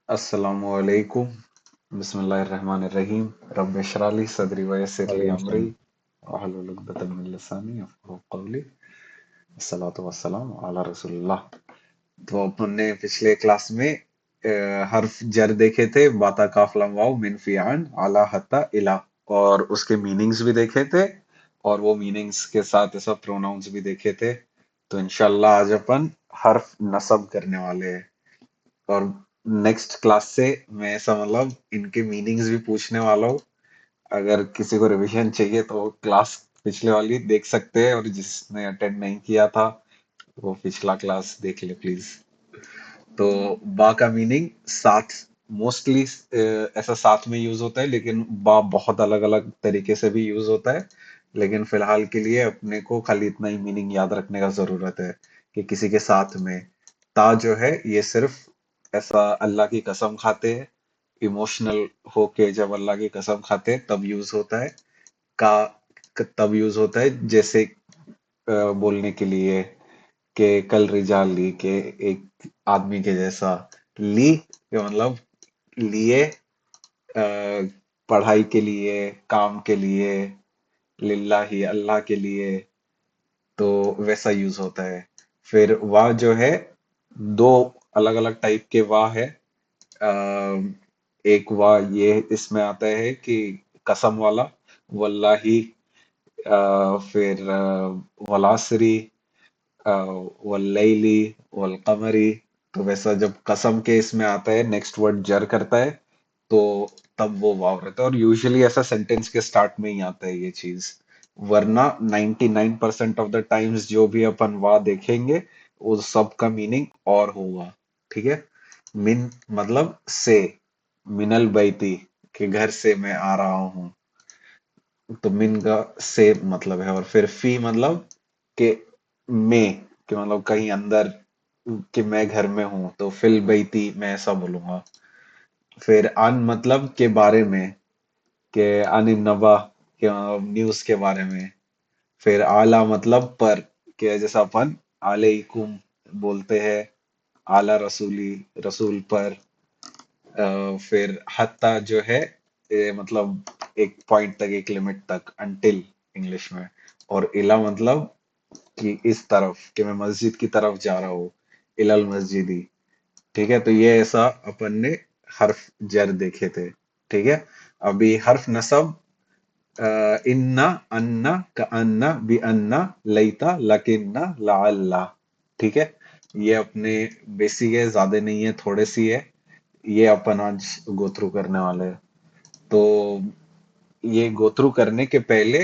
अस्सलामुअलैकुम बिस्मिल्लाहिर्रहमानिर्रहीम रब्बि इश्रह ली सदरी व यस्सिर ली वालेकुम अमरी सलाम। वहलुल उक़दतम मिन लिसानी यफ़क़हू क़ौली अस्सलातु वस्सलाम अला रसूलिल्लाह। तो अपन ने पिछले क्लास में हर्फ जर देखे थे, बाता काफ लम वाव मिन फियान अला हत्ता इला, और उसके मीनिंग्स भी देखे थे, और वो मीनिंग्स के साथ ऐसा प्रोनाउंस भी देखे थे। तो इंशाल्लाह आज अपन हर्फ नसब करने वाले हैं, और नेक्स्ट क्लास से मैं ऐसा मतलब इनके मीनिंग्स भी पूछने वाला हूँ। अगर किसी को रिवीजन चाहिए तो क्लास पिछले वाली देख सकते हैं, और जिसने अटेंड नहीं किया था वो पिछला क्लास देख ले प्लीज। तो बा का मीनिंग साथ, मोस्टली ऐसा साथ में यूज होता है, लेकिन बा बहुत अलग अलग तरीके से भी यूज होता है। लेकिन फिलहाल के लिए अपने को खाली इतना ही मीनिंग याद रखने का जरूरत है कि किसी के साथ में। ता जो है ये सिर्फ ऐसा अल्लाह की कसम खाते हैं, इमोशनल होके जब अल्लाह की कसम खाते हैं तब यूज होता है। का तब यूज होता है जैसे बोलने के लिए कि कल रिजाल ली, के एक आदमी के जैसा। ली के मतलब लिए, पढ़ाई के लिए, काम के लिए, लिल्लाही अल्लाह के लिए, तो वैसा यूज होता है। फिर वाह जो है, दो अलग अलग टाइप के वाह है। अ, एक वाह ये इसमें आता है कि कसम वाला, वल्लाही, फिर वलासरी, वल्लैली, वलकमरी। तो वैसा जब कसम के इसमें आता है, नेक्स्ट वर्ड जर करता है, तो तब वो वाव रहता है, और यूजुअली ऐसा सेंटेंस के स्टार्ट में ही आता है ये चीज। वरना 99% ऑफ द टाइम्स जो भी अपन वाह देखेंगे वो सब का मीनिंग और होगा। ठीक है। मिन मतलब से, मिनल बैती, के घर से मैं आ रहा हूँ, तो मिन का से मतलब है। और फिर फी मतलब के में, कि मतलब कहीं अंदर, कि मैं घर में हूं, तो फिल बैती मैं ऐसा बोलूंगा। फिर अन मतलब के बारे में, के अन नबा, के न्यूज के बारे में। फिर आला मतलब पर, के जैसा अपन आलेकुम बोलते हैं, आला रसूली, रसूल पर। फिर हत्ता जो है ये मतलब एक पॉइंट तक, एक लिमिट तक, अनटिल इंग्लिश में। और इला मतलब कि इस तरफ, कि मैं मस्जिद की तरफ जा रहा हूँ, इलल मस्जिदी। ठीक है। तो ये ऐसा अपन ने हर्फ जर देखे थे। ठीक है। अभी हर्फ नसब, इन्ना, अन्ना, का अन्ना, बी अन्ना, लईता, लकिन्ना, लाअल्ला। ठीक है। ये अपने बेसिक है, ज्यादा नहीं है, थोड़े सी है। ये अपन आज गो थ्रू करने वाले हैं। तो ये गो थ्रू करने के पहले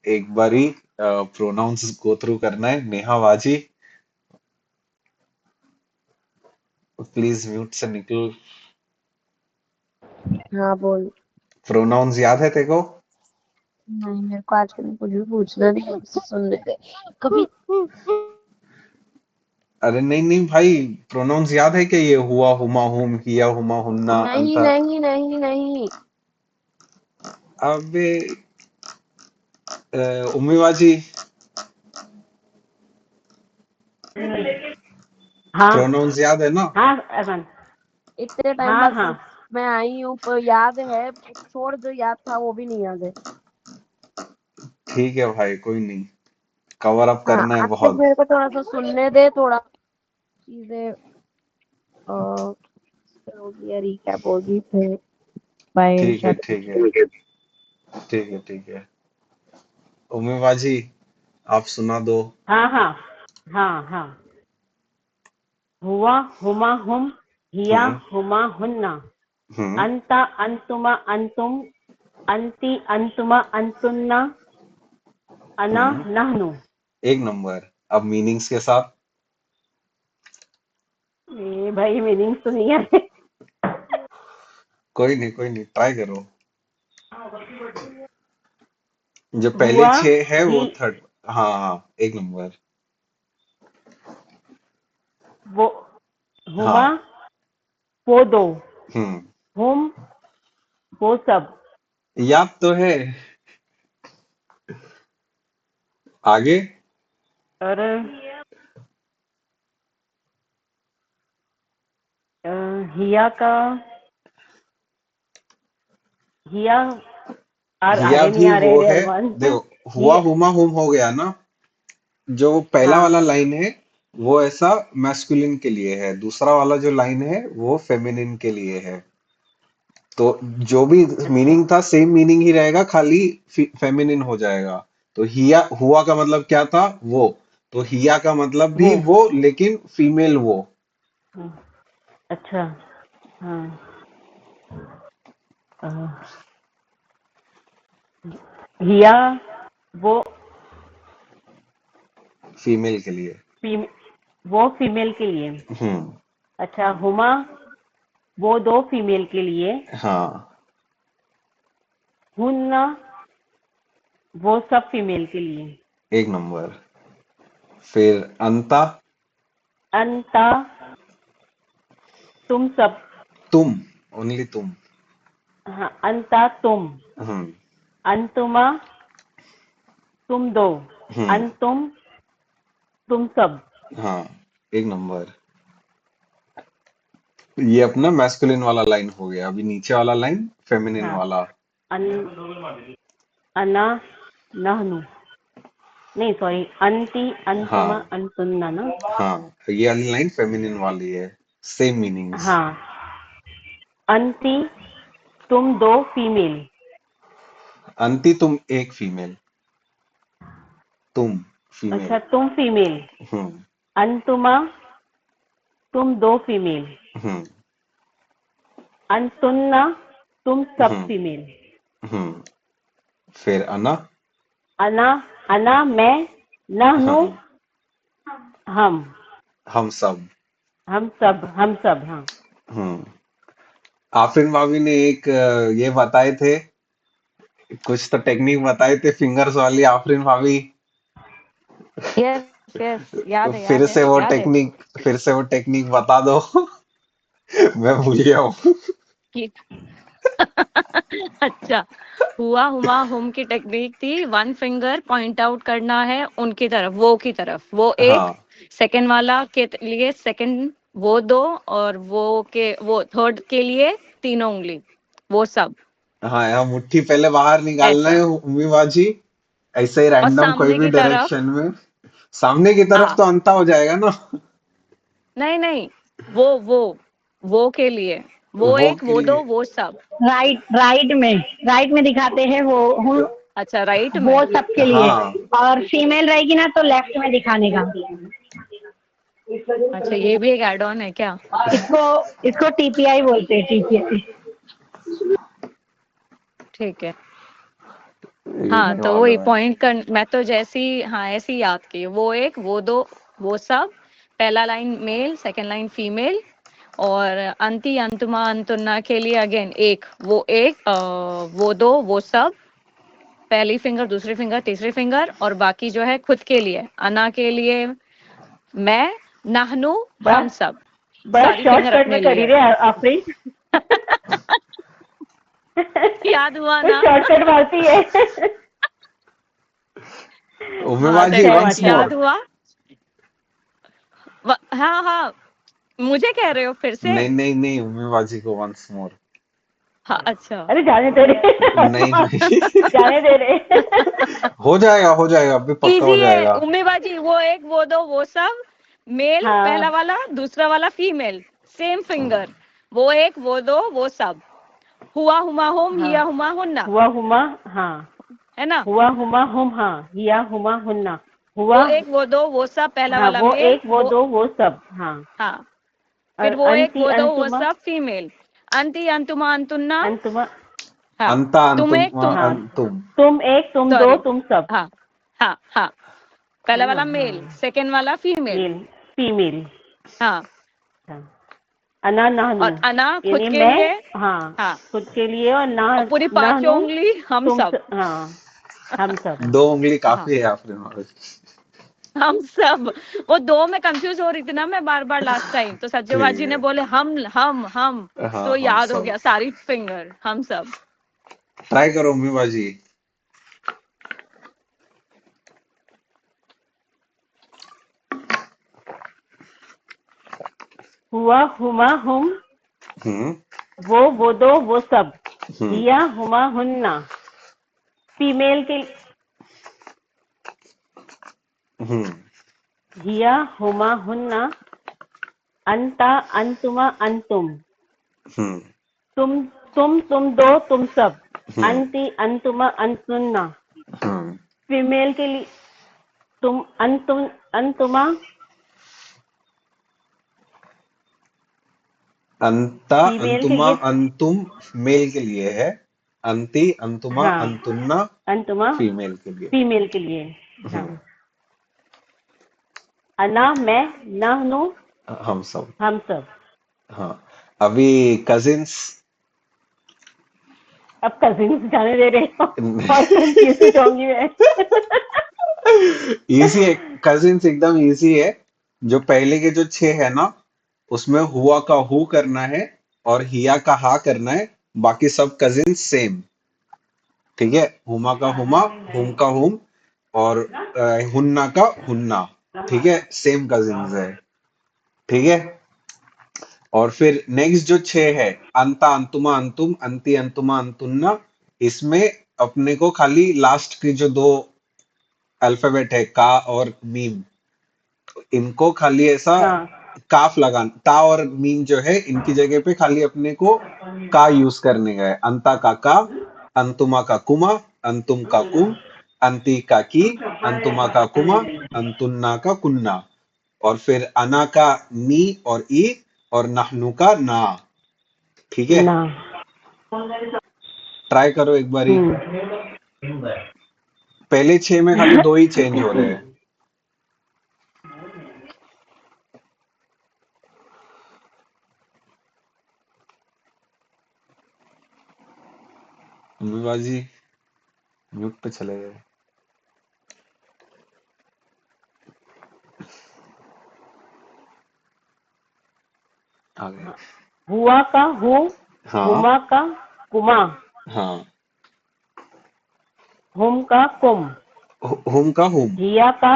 एक बारी प्रोनाउंस गो थ्रू करना है। नेहा वाजी, प्लीज म्यूट से निकल। हाँ बोल। प्रोनाउंस याद है तेको? नहीं, मेरे को आजकल कुछ भी पूछना नहीं, मुझसे सुन रहे थे कभी। अरे नहीं नहीं भाई, प्रोनाउंस याद है कि ये हुआ, हुमा, हुम, हिया, हुमा, हुन्ना, नहीं अंता। नहीं नहीं नहीं। अबे उम्मीबाजी, हाँ प्रोनाउंस याद है ना? हाँ अमन। इतने टाइम हाँ बाद हाँ मैं आई हूँ, पर याद है, छोड़ जो याद था वो भी नहीं याद है। ठीक है भाई, कोई नहीं, कवर अप हाँ, करना है आज बहुत। मेरे को थोड़ा सा सुनने दे, थोड़ा चीजें होगी या रिकैप होगी फिर बाय ठीक है ठीक है इंशाल्लाह। ठीक है ठीक है। उम्मीबाजी, आप सुना दो। हाँ हाँ हाँ हाँ। हुआ, हुमा, हुम, हिया, हम्म हुमा, हुन्ना, हम्म अंता, अंतुमा, अंतुम, अंती, अंतुमा, अंतुन्ना, अना, हम्म नहनु। एक नंबर। अब मीनिंग्स के साथ। ये भाई मीनिंग तो नहीं है। कोई नहीं, ट्राई करो। जो पहले हुआ, छह है ही, वो थर्ड। हाँ हाँ, एक नंबर। वो, हुमा, हाँ। वो दो, हम्म हुम, वो सब। याद तो है। आगे। और हिया का हिया आर हिया आगे नहीं भी आ वो रहे है। There one. देखो, हुआ हुमा हुम हो गया ना। जो पहला हाँ वाला लाइन है वो ऐसा मैस्कुलिन के लिए है, दूसरा वाला जो लाइन है वो फेमिनिन के लिए है। तो जो भी अच्छा मीनिंग था सेम मीनिंग ही रहेगा, खाली फेमिनिन हो जाएगा। तो हिया हुआ का मतलब क्या था, वो। तो हिया का मतलब वो। भी वो, लेकिन फीमेल वो। हम्म, अच्छा हाँ अ, हिया वो फीमेल के लिए। फीम, वो फीमेल के लिए। हम्म। अच्छा हुमा वो दो फीमेल के लिए। हाँ। हुन्ना वो सब फीमेल के लिए। एक नंबर। फिर अंता। अंता तुम सब। तुम। ओनली तुम। हाँ अंता तुम। हम्म। अंतुमा तुम दो। हम्म। अंतुम तुम सब। हाँ। एक नंबर। ये अपना मैस्कुलिन वाला लाइन हो गया, अभी नीचे वाला लाइन फेमिनिन हाँ वाला। अन अना नहनु नहीं सॉरी अंति अंतुमा हाँ। अंतुन्ना ना। हाँ, ये वाली लाइन फेमिनिन वाली है। Same meanings. हाँ अंति तुम दो फीमेल। अंती तुम एक फीमेल। तुम अच्छा फीमेल। तुम फीमेल। हम्म। अंतुमा तुम दो फीमेल। हम्म। अंतुन्ना तुम सब हम्म। फीमेल। हम्म। फिर अना। अना अना मैं। नहनु हाँ। हम। हम सब। हम सब हाँ। हम्म। आफरीन भाभी ने एक ये बताए थे, कुछ तो टेक्निक बताए थे फिंगर्स वाली आफरीन भाभी। यस यस, याद है फिर याद है से वो याद है। टेक्निक फिर से वो टेक्निक बता दो। मैं भूल गया हूँ। कि अच्छा, हुआ हुमा हुम की टेक्निक थी, वन फिंगर पॉइंट आउट करना है उनकी तरफ, वो की तरफ, वो एक। हाँ। सेकंड वाला के लिए सेकंड, वो दो। और वो थर्ड के लिए तीनों उंगली, वो सब। हाँ, यहाँ मुट्ठी पहले बाहर निकालना है ऐसा। उम्मी बाजी। ऐसे ही और रैंडम कोई सामने भी की तरफ। डायरेक्शन में। सामने की तरफ हाँ, तो अंता हो जाएगा ना। नहीं नहीं, वो के लिए, वो वो एक के वो दो लिए। वो सब। राइट में दिखाते हैं वो हम। अच्छा, राइट वो में। सबके लिए। हाँ। और फीमेल रहेगी ना तो लेफ्ट में दिखाने का। अच्छा, ये भी एक एड ऑन है क्या? इसको इसको टीपीआई बोलते हैं, टीपीआई। ठीक है। ये हाँ, नहीं तो वही मालूम है। पॉइंट कर, मैं तो जैसी, हाँ ऐसी याद की, वो एक वो दो वो सब। पहला line male, second line female. और अंती अंतुमा अंतुन्ना के लिए अगेन एक वो दो वो सब। पहली फिंगर, दूसरी फिंगर, तीसरी फिंगर, और बाकी जो है खुद के लिए, अना के लिए मैं, नाहनु, बड़ा हम सब। बड़ा सारी फिंगर शॉर्टकट में अपने कर ही लिए। रहे आफरीन। याद हुआ वो ना? शॉर्टकट मारती है। उम्मी हाँ, बाजी अच्छा है वंस देखो अच्छा है। मोर। याद हुआ। हाँ हाँ, मुझे कह रहे हो फिर से? नहीं नहीं नहीं, उम्मी बाजी को वंस मोर। हाँ, अच्छा। अरे जाने दे रहे। नहीं नहीं। जाने दे रहे। हो जाएगा, अभी पक्का हो इजी है जाएगा। उम्मीबाजी, वो एक वो दो वो सब। मेल पहला हाँ वाला, दूसरा वाला फीमेल। Same finger. वो एक वो दो वो सब। हुआ हुमा होम, हाँ हिया हुमा हुन्ना। हुआ हुमा हाँ है ना? हुआ हुमा हुम हाँ हिया हुमा हुन्ना। हुआ वो एक वो दो वो सब, पहला हाँ वाला वो मेल एक वो वो। दो वो सब हाँ। हाँ। और फिर वो एक अंति वो दो वो अंतुमा सब फीमेल। अंती अंतुमा अंतुन्ना। अंतुमा हाँ। अंता तुम अंतुम एक तुम, हाँ अंतुम। तुम एक तुम दो सॉरी। तुम सब। हाँ हाँ हाँ। पहला है ना वाला हाँ मेल, सेकंड वाला फीमेल। Male female. हाँ। हाँ अना नानू और अना खुद यानी के मैं लिए। हाँ हाँ। खुद के लिए और ना और पूरी पांचों नानू उंगली हम सब। हाँ हम सब। दो उंगली हाँ, काफी है आपने। हम सब। वो दो में कंफ्यूज हो रही थी ना मैं बार बार लास्ट टाइम, तो ठीक सज्जोबाजी ने है। बोले हम। हाँ, तो हम याद हो सब। गया सारी फिंगर, हम सब। ट्राई करो उम्मी बाजी। हुआ हुमा हुम हम्म वो दो वो सब, हम्म हिया हुमा हुन्ना, फीमेल के हम्म हिया हुमा हुन्ना, अंता अंतुमा अंतुम, हम्म तुम दो तुम सब, हम्म अंति अंतुमा अंतुन्ना, हम्म फीमेल के लिए तुम अंतुम अंतुमा, अंता फीमेल के अंतुमा लिए अंतुम मेल के लिए है, अंति अंतुमा हाँ अंतुन्ना अंतुमा फीमेल के लिए। फीमेल के लिए हाँ। हम्म अना मैं, नहनु हम सब। हम सब। हाँ, अभी कजिन्स। अब कजिन जाने दे रहे हो और कंफ्यूज होंगी मैं। इजी है, कजिन्स एकदम इजी है। जो पहले के जो छह है ना, उसमें हुआ का हु करना है और हिया का हा करना है। बाकी सब कजिन्स सेम। ठीक है, हुमा का हुमा, हुम का हुम, और हुन्ना का हुन्ना। ठीक है, सेम कजिन्स है। ठीक है, और फिर नेक्स्ट जो छह है, अंता अंतुमा अंतुम, अंति अंतुमा अंतुन्ना, इसमें अपने को खाली लास्ट की जो दो अल्फाबेट है, का और मीम, इनको खाली ऐसा हाँ काफ लगाना। ता और मीम जो है, इनकी जगह पे खाली अपने को का यूज करने का है। अंता का, अंतुमा का कुमा, अंतुम का कुम, अंति का की, अंतुमा का कुमा, अंतुन्ना का कुन्ना, और फिर अना का नी और ई, और नहनु का ना। ठीक है, ना ट्राई करो एक बारी। हम्म। पहले छह में खाली दो ही चेंज हो रहे हैं। बाजी म्यूट पे चले गए। आ गए। हुआ का हु, हाँ हुमा का कुमा, हाँ, हुम का कुम, हुम का हुम। हिया का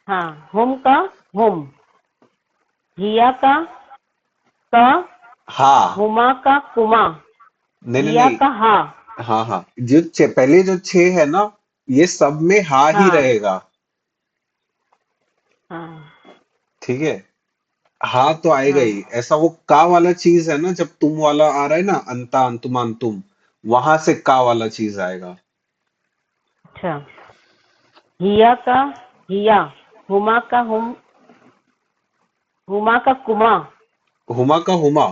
हाँ, हुम का हुम, हिया का हाँ, हुमा का कुमा, नहीं नहीं हिया नहीं, का हा। हाँ हाँ, जो पहले जो छह है ना, ये सब में हा ही हाँ रहेगा। हाँ ठीक है, हा तो आएगा हाँ ही। ऐसा वो का वाला चीज है ना, जब तुम वाला आ रहा है ना, अंता अंतुमा अंतुम, वहां से का वाला चीज आएगा। अच्छा। हिया का हिया, हुमा का हुम, हुमा का कुमा, हुमा का हुमा।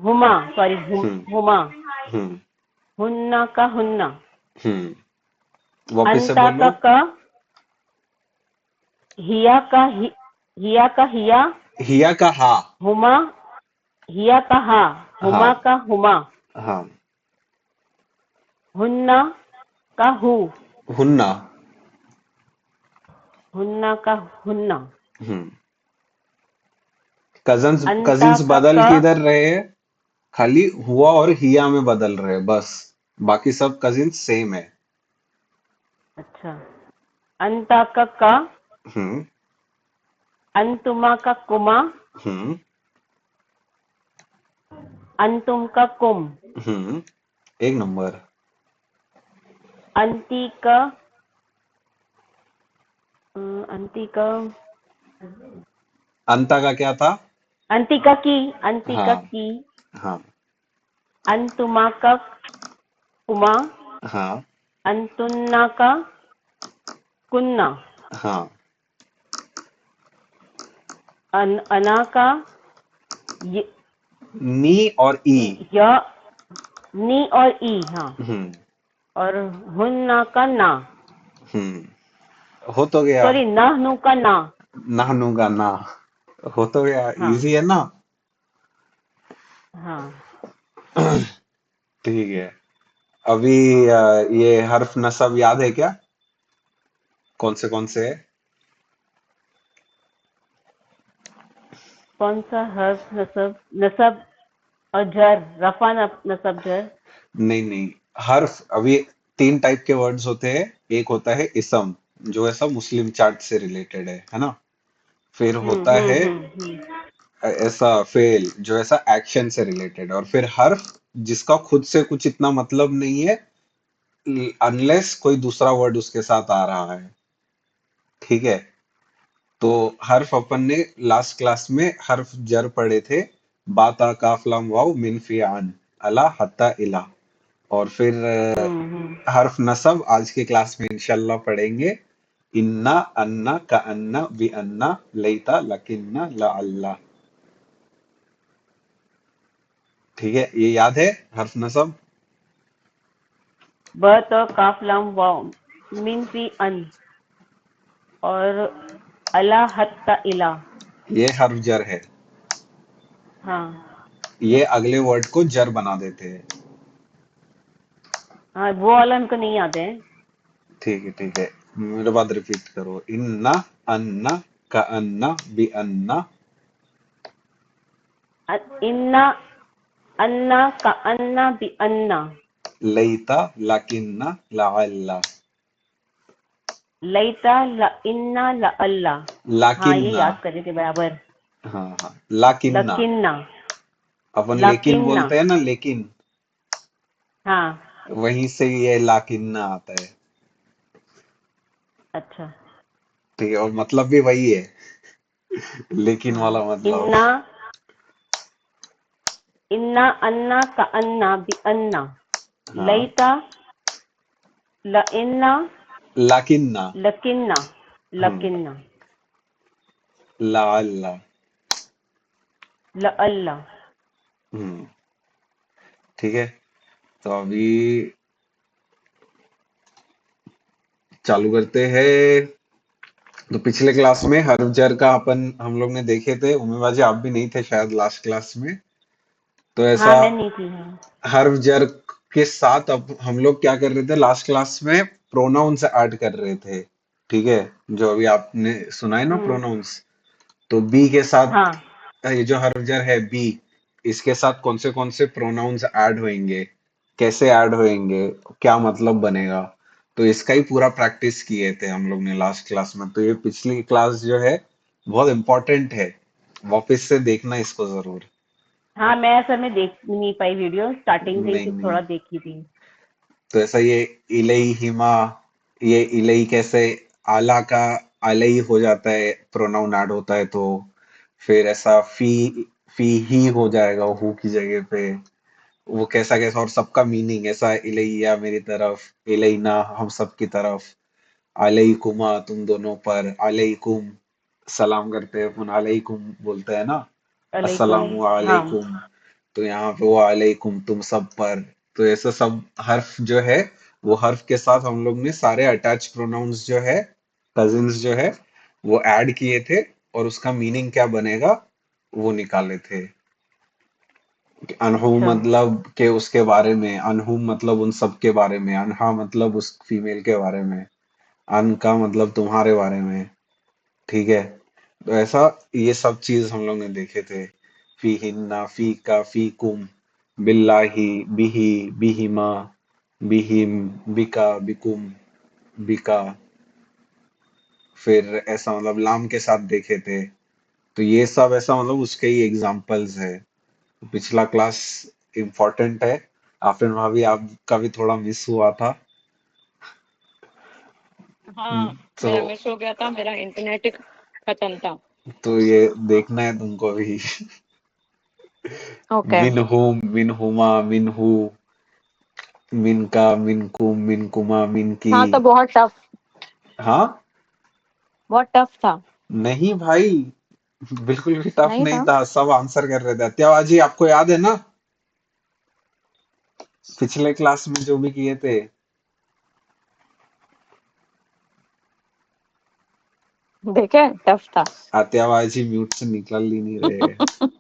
हुमा सॉरी हम्म हुमा, हम्म हुन्ना का हुन्ना, वापिस से अंता बोलो। का हिया का हिया का हिया, हिया का हा। हुमा हिया का हा, हुमा हाँ का हुमा, हाँ, हुन्ना का हु, हुन्ना। हुन्ना का हुन्ना, हम्म कजन्स अंता कजिन्स का बदल किधर रहे हैं? खाली हुआ और हिया में बदल रहे हैं बस। बाकी सब कजिन्स सेम है। अच्छा। अंता का हम्म अंतुमा का कुमा, हम्म अंतुम का कुम, हम्म एक नंबर। अंति का अंति का अंता का क्या था? अंतिका की, अंतिका हाँ की, हाँ अंतुमा का कुमा, हाँ अंतुन्ना का कुन्ना, हाँ, अना का य, नी और ई। य, नी और ई हाँ, हम्म और हुन्ना का ना, हो तो गया। सॉरी नहनु का ना। नहनूगा ना। हो तो गया, हाँ इजी है ना। हाँ ठीक है, अभी ये हर्फ नसब याद है क्या? कौन से है? कौन सा हर्फ नसब, नसब और जर, रफा नसब जर। नहीं नहीं, हर्फ अभी तीन टाइप के वर्ड्स होते हैं। एक होता है इसम, जो ऐसा मुस्लिम चार्ट से रिलेटेड है ना। फिर होता है हम्म। ऐसा फेल जो ऐसा एक्शन से रिलेटेड, और फिर हर्फ जिसका खुद से कुछ इतना मतलब नहीं है अनलेस कोई दूसरा वर्ड उसके साथ आ रहा है। ठीक है, तो हर्फ अपन ने लास्ट क्लास में हर्फ जर पढ़े थे, बाता काफ लाम वाव मिन फी आन अला हत्ता इला। और फिर हम्म। हर्फ नसब आज के क्लास में इंशाल्लाह पढ़ेंगे, इन्ना अन्ना का अन्ना बी अन्ना लईता लकिन्ना ला अल्लाह। ठीक है, ये याद है हर्फ नसब? ब त काफ लाम वाव मिन फी अन और अला हत्ता इला। ये हर्फ जर है, हाँ ये अगले वर्ड को जर बना देते हैं। हाँ, वो वाला हमको नहीं याद है। ठीक है ठीक है, मेरे बाद रिपीट करो, इन्ना अन्ना का अन्ना बी अन्ना इन्ना अन्ना का अन्ना बी अन्ना लईता लकिन्ना ला अल्लाह। लईता ला इन्ना ला अल्लाह। हाँ, ये लाकिन्ना, याद करे थे बराबर। हाँ हाँ लाकिन्ना। लकिन्ना अपन लेकिन लकिन्ना। बोलते हैं ना, लेकिन हाँ वहीं से ये लाकिन्ना आता है। अच्छा। ठीक है, और मतलब भी वही है, लेकिन हाँ, वाला मतलब। इन्ना इन्ना अन्ना का अन्ना बी अन्ना हाँ, लईता ला इन्ना लाकिन्ना। लकिन्ना हम्म, लकिन्ना ला अल्लाह। ला अल्लाह। हम्म, ठीक है, तो अभी चालू करते हैं। तो पिछले क्लास में हर्फ जर का अपन हम लोग ने देखे थे, उम्मीद बाजी आप भी नहीं थे शायद लास्ट क्लास में। तो हाँ, ऐसा मैं नहीं थी। हाँ हर्फ जर के साथ अब हम लोग क्या कर रहे थे लास्ट क्लास में, प्रोनाउंस ऐड कर रहे थे। ठीक है, जो अभी आपने सुना है ना हम्म। प्रोनाउंस, तो बी के साथ, हाँ ये जो हर्फ है बी, इसके साथ कौन से प्रोनाउंस ऐड होंगे, कैसे ऐड होंगे, क्या मतलब बनेगा, तो इसका ही पूरा प्रैक्टिस किए थे हम लोग ने लास्ट क्लास में। तो ये पिछली क्लास जो है बहुत इंपॉर्टेंट है, वापस से देखना इसको जरूर। हाँ, मैं असल में देख नहीं पाई वीडियो, स्टार्टिंग से ही नहीं सिर्फ नहीं, थोड़ा देखी थी। तो ऐसा ये इलई हिमा, ये इलई कैसे आला का अलई हो जाता है, प्रोनाउन ऐड होता है तो। फिर ऐसा फी ही हो जाएगा हु की जगह पे, वो कैसा कैसा, और सबका मीनिंग ऐसा, इलैया मेरी तरफ, इलैना हम सब की तरफ, अलैकुमा तुम दोनों पर, अलैकुम सलाम करते हैं अपन, अलैकुम बोलते हैं ना, अलैकुम। अस्सलामु हाँ अलैकुम। तो यहाँ पे वो अलैकुम तुम सब पर। तो ऐसा सब हर्फ जो है, वो हर्फ के साथ हम लोग ने सारे अटैच प्रोनाउंस जो है, कजिन्स जो है, वो ऐड किए थे, और उसका मीनिंग क्या बनेगा वो निकाले थे। अनहु अच्छा मतलब के उसके बारे में, अनहु मतलब उन सब के बारे में, अनहा मतलब उस फीमेल के बारे में, अन का मतलब तुम्हारे बारे में। ठीक है, तो ऐसा ये सब चीज हम लोग ने देखे थे, फी हिन्ना, फी का, फी कुम, बिल्लाही, बिही, बिहिमा, बिहिम, बिका, बिकुम, बिका। फिर ऐसा मतलब लाम के साथ देखे थे। तो ये सब ऐसा मतलब उसके ही एग्जाम्पल्स है। पिछला क्लास इम्पोर्टेंट है। आफरीन भाभी आपका भी थोड़ा मिस हुआ था। हाँ, तो मेरा मिस हो गया था, मेरा इंटरनेट खत्म था। ये देखना है तुमको भी। ओके। मिन हुम, मिन हुमा, मिन हु, मिन का, मिन कुम, मिन कुमा, मिन की। हाँ, तो बहुत टफ, हाँ, बहुत टफ था। नहीं भाई, बिल्कुल भी टफ नहीं नहीं था। था, सब आंसर कर रहे थे। अत्यावाजी आपको याद है ना पिछले क्लास में जो भी किए थे? देखे, टफ था। अत्यावाजी म्यूट से निकल ही नहीं रहे।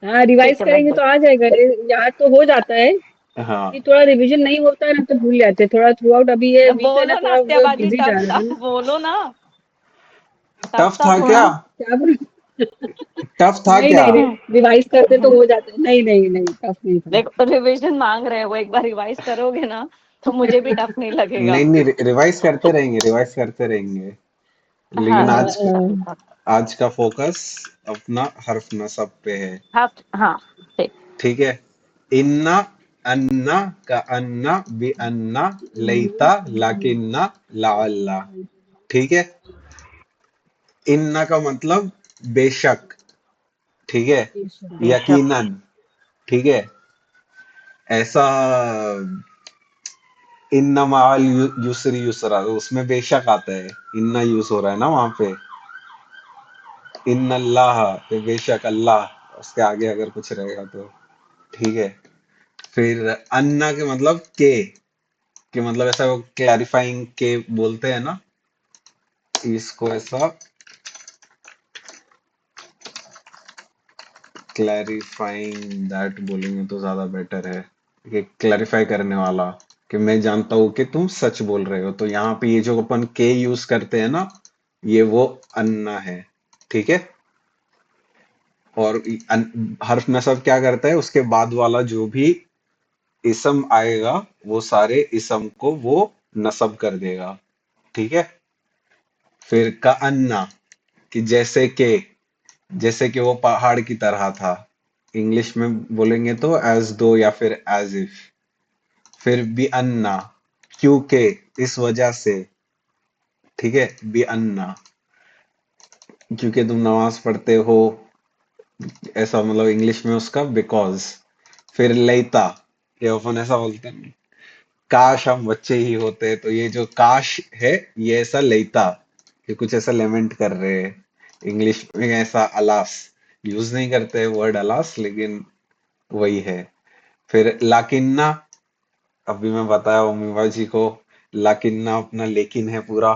हाँ, रिवाइज ठीक है, मैं करेंगे तो आ जाएगा। याद तो हो जाता है, हाँ, कि थोड़ा रिवीजन नहीं होता है ना तो भूल जाते हैं थोड़ा थ्रू आउट। अभी ये वीक है ना, बोलो ना थोड़ा सत्याबाजी, बिजी जा टफ रहा था, है ना। बोलो ना, टफ टफ था था थोड़ा। क्या? क्या बोल टफ था नहीं क्या? नहीं, रिवाइज करते तो हो जाते हैं। नहीं नहीं नहीं, टफ नहीं था। देखो, रिवीजन मांग रहे हो, एक बार रिवाइज करोगे ना तो मुझे भी टफ नहीं लगेगा। नहीं नहीं, रिवाइज करते रहेंगे, रिवाइज करते रहेंगे। हाँ, लेकिन हाँ, आज नहीं, टफ था। आज का फोकस अपना हर्फ नसब पे है। हाँ ठीक। ठीक है। इन्ना, अन्ना का अन्ना, बी अन्ना, लैता, लाकिन्ना, लाअल्ला। ठीक है। इन्ना का मतलब बेशक। ठीक है। बेशक। यकीनन। ठीक है। ऐसा इन्ना माल युसरी युसरा, तो उसमें बेशक आता है, इन्ना यूज हो रहा है ना वहां पे। इन अल्लाह, तो बेशक अल्लाह, उसके आगे अगर कुछ रहेगा तो। ठीक है। फिर अन्ना के मतलब के मतलब ऐसा वो क्लैरिफाइंग के बोलते हैं ना, इसको ऐसा क्लैरिफाइंग दैट बोलेंगे तो ज्यादा बेटर है, कि क्लैरिफाई करने वाला, कि मैं जानता हूं कि तुम सच बोल रहे हो। तो यहाँ पे ये जो अपन के यूज करते हैं ना, ये वो अन्ना है। ठीक है। और हर्फ नसब क्या करता है, उसके बाद वाला जो भी इसम आएगा, वो सारे इसम को वो नसब कर देगा। ठीक है। फिर का अन्ना, कि जैसे कि वो पहाड़ की तरह था। इंग्लिश में बोलेंगे तो एज दो या फिर एज इफ। फिर बी अन्ना, क्योंकि, इस वजह से। ठीक है। बी अन्ना, क्योंकि तुम नमाज पढ़ते हो, ऐसा मतलब इंग्लिश में उसका बिकॉज। फिर लेता, ये अपन ऐसा बोलते हैं, काश हम बच्चे ही होते, तो ये जो काश है, ये ऐसा लेता, ये कुछ ऐसा लेमेंट कर रहे हैं। इंग्लिश में ऐसा अलास यूज नहीं करते वर्ड अलास, लेकिन वही है। फिर लाकिन्ना, अभी मैं बताया उम्मीबा जी को, लाकिन्ना अपना लेकिन है पूरा,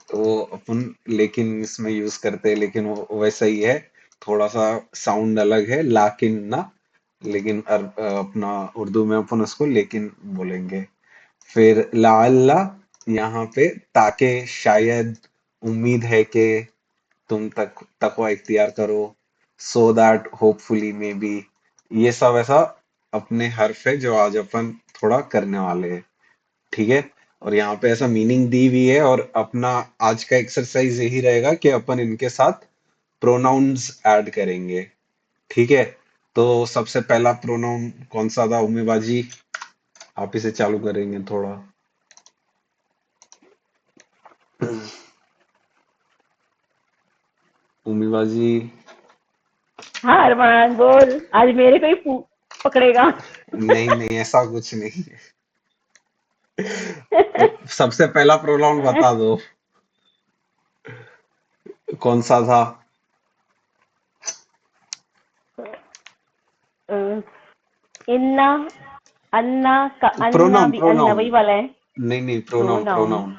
तो वो अपन लेकिन इसमें यूज करते हैं, लेकिन वो वैसा ही है, थोड़ा सा साउंड अलग है लाकिन्ना, लेकिन अपना उर्दू में अपन उसको लेकिन बोलेंगे। फिर लाअल्ला, यहाँ पे ताकि, शायद, उम्मीद है कि तुम तकवा इख्तियार करो, so that hopefully may be. ये सब ऐसा अपने हर्फ है जो आज अपन थोड़ा करने वाले हैं। ठीक है। और यहाँ पे ऐसा मीनिंग दी हुई है, और अपना आज का एक्सरसाइज यही रहेगा कि अपन इनके साथ प्रोनाउंस ऐड करेंगे। ठीक है। तो सबसे पहला प्रोनाउन कौन सा था उम्मी बाजी, आप इसे चालू करेंगे थोड़ा। उम्मी बाजी। हाँ अरमान बोल, आज मेरे को ही पकड़ेगा। नहीं नहीं, ऐसा कुछ नहीं है। सबसे पहला प्रोनाउन बता दो, कौन सा था। अ, इन्ना, अन्ना का अन्ना प्रोनाउन भी अन्ना प्रोनाउन वही वाला है। नहीं नहीं, प्रोनाउन प्रोनाउन।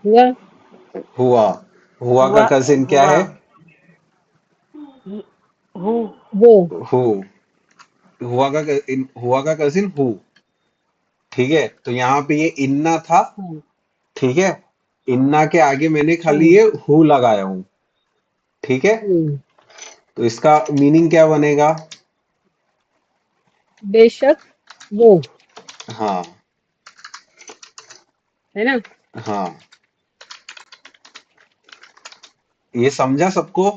प्रोनाउन। हुआ हुआ। हुआ का हुआ। कजिन क्या हुआ। है। हु। वो हु। हुआ का कजिन हु। ठीक है। तो यहाँ पे ये इन्ना था। हाँ ठीक है। इन्ना के आगे मैंने खाली हाँ ये हु लगाया हूँ। ठीक है। हम्म, तो इसका मीनिंग क्या बनेगा। बेशक वो हाँ। है ना। हाँ। ये समझा सबको।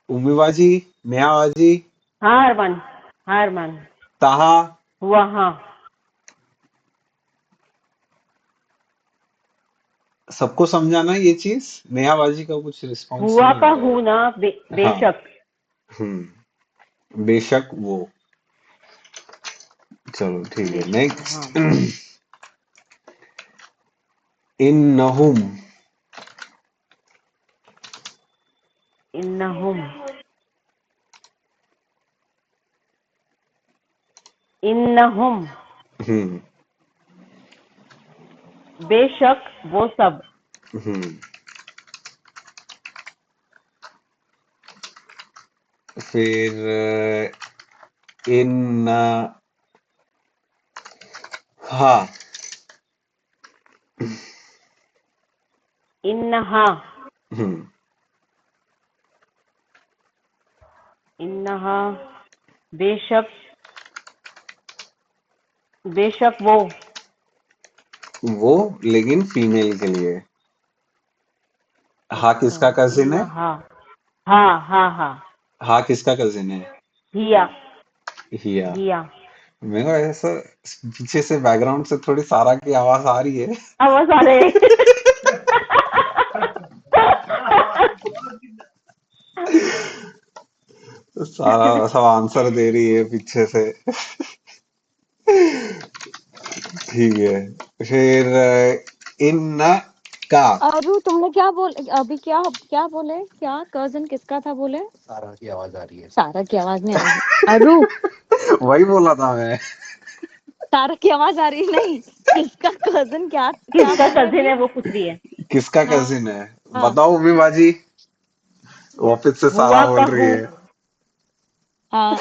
उम्मीबाजी, मियाबाजी, हाँ अरमान। हाँ अरमान। ताहा। हुआ हाँ। सबको समझाना ये चीज। मियाबाजी का कुछ रिस्पॉन्स हुआ नहीं का आ रहा हु ना है। हाँ। बेशक। बेशक वो। चलो ठीक है, बेशक वो हाँ। नेक्स्ट। इन्नहुम। इन्नहुम। इन्नहुम। हम्म। बेशक वो सब। हम्म। फिर इन, हाँ। इन्नहा। हम्म। इन्नहा बेशक बेशक वो लेकिन फीमेल के लिए। हाँ अच्छा, किसका कजिन इन्ना है? हाँ हाँ हाँ हाँ। हाँ किसका कजिन है? हिया हिया। हिया। मेरे को ऐसा पीछे से बैकग्राउंड से थोड़ी सारा की आवाज आ रही है। आवाज आ रहे सारा सब आंसर दे रही है पीछे से। ठीक है। फिर इन का। अरु तुमने क्या बोल अभी क्या क्या बोले क्या कजन किसका था बोले? सारा की आवाज नहीं आ रही। अरु वही बोला था मैं। सारा की आवाज आ रही नहीं। किसका कजन क्या क्या किसका बोल रही कजिन थी? है वो पूछ रही है। किसका हाँ कजिन है? हाँ बताओ उम्मी बाजी। वापस से सारा हुआ का बोल रही हूँ। है। हाँ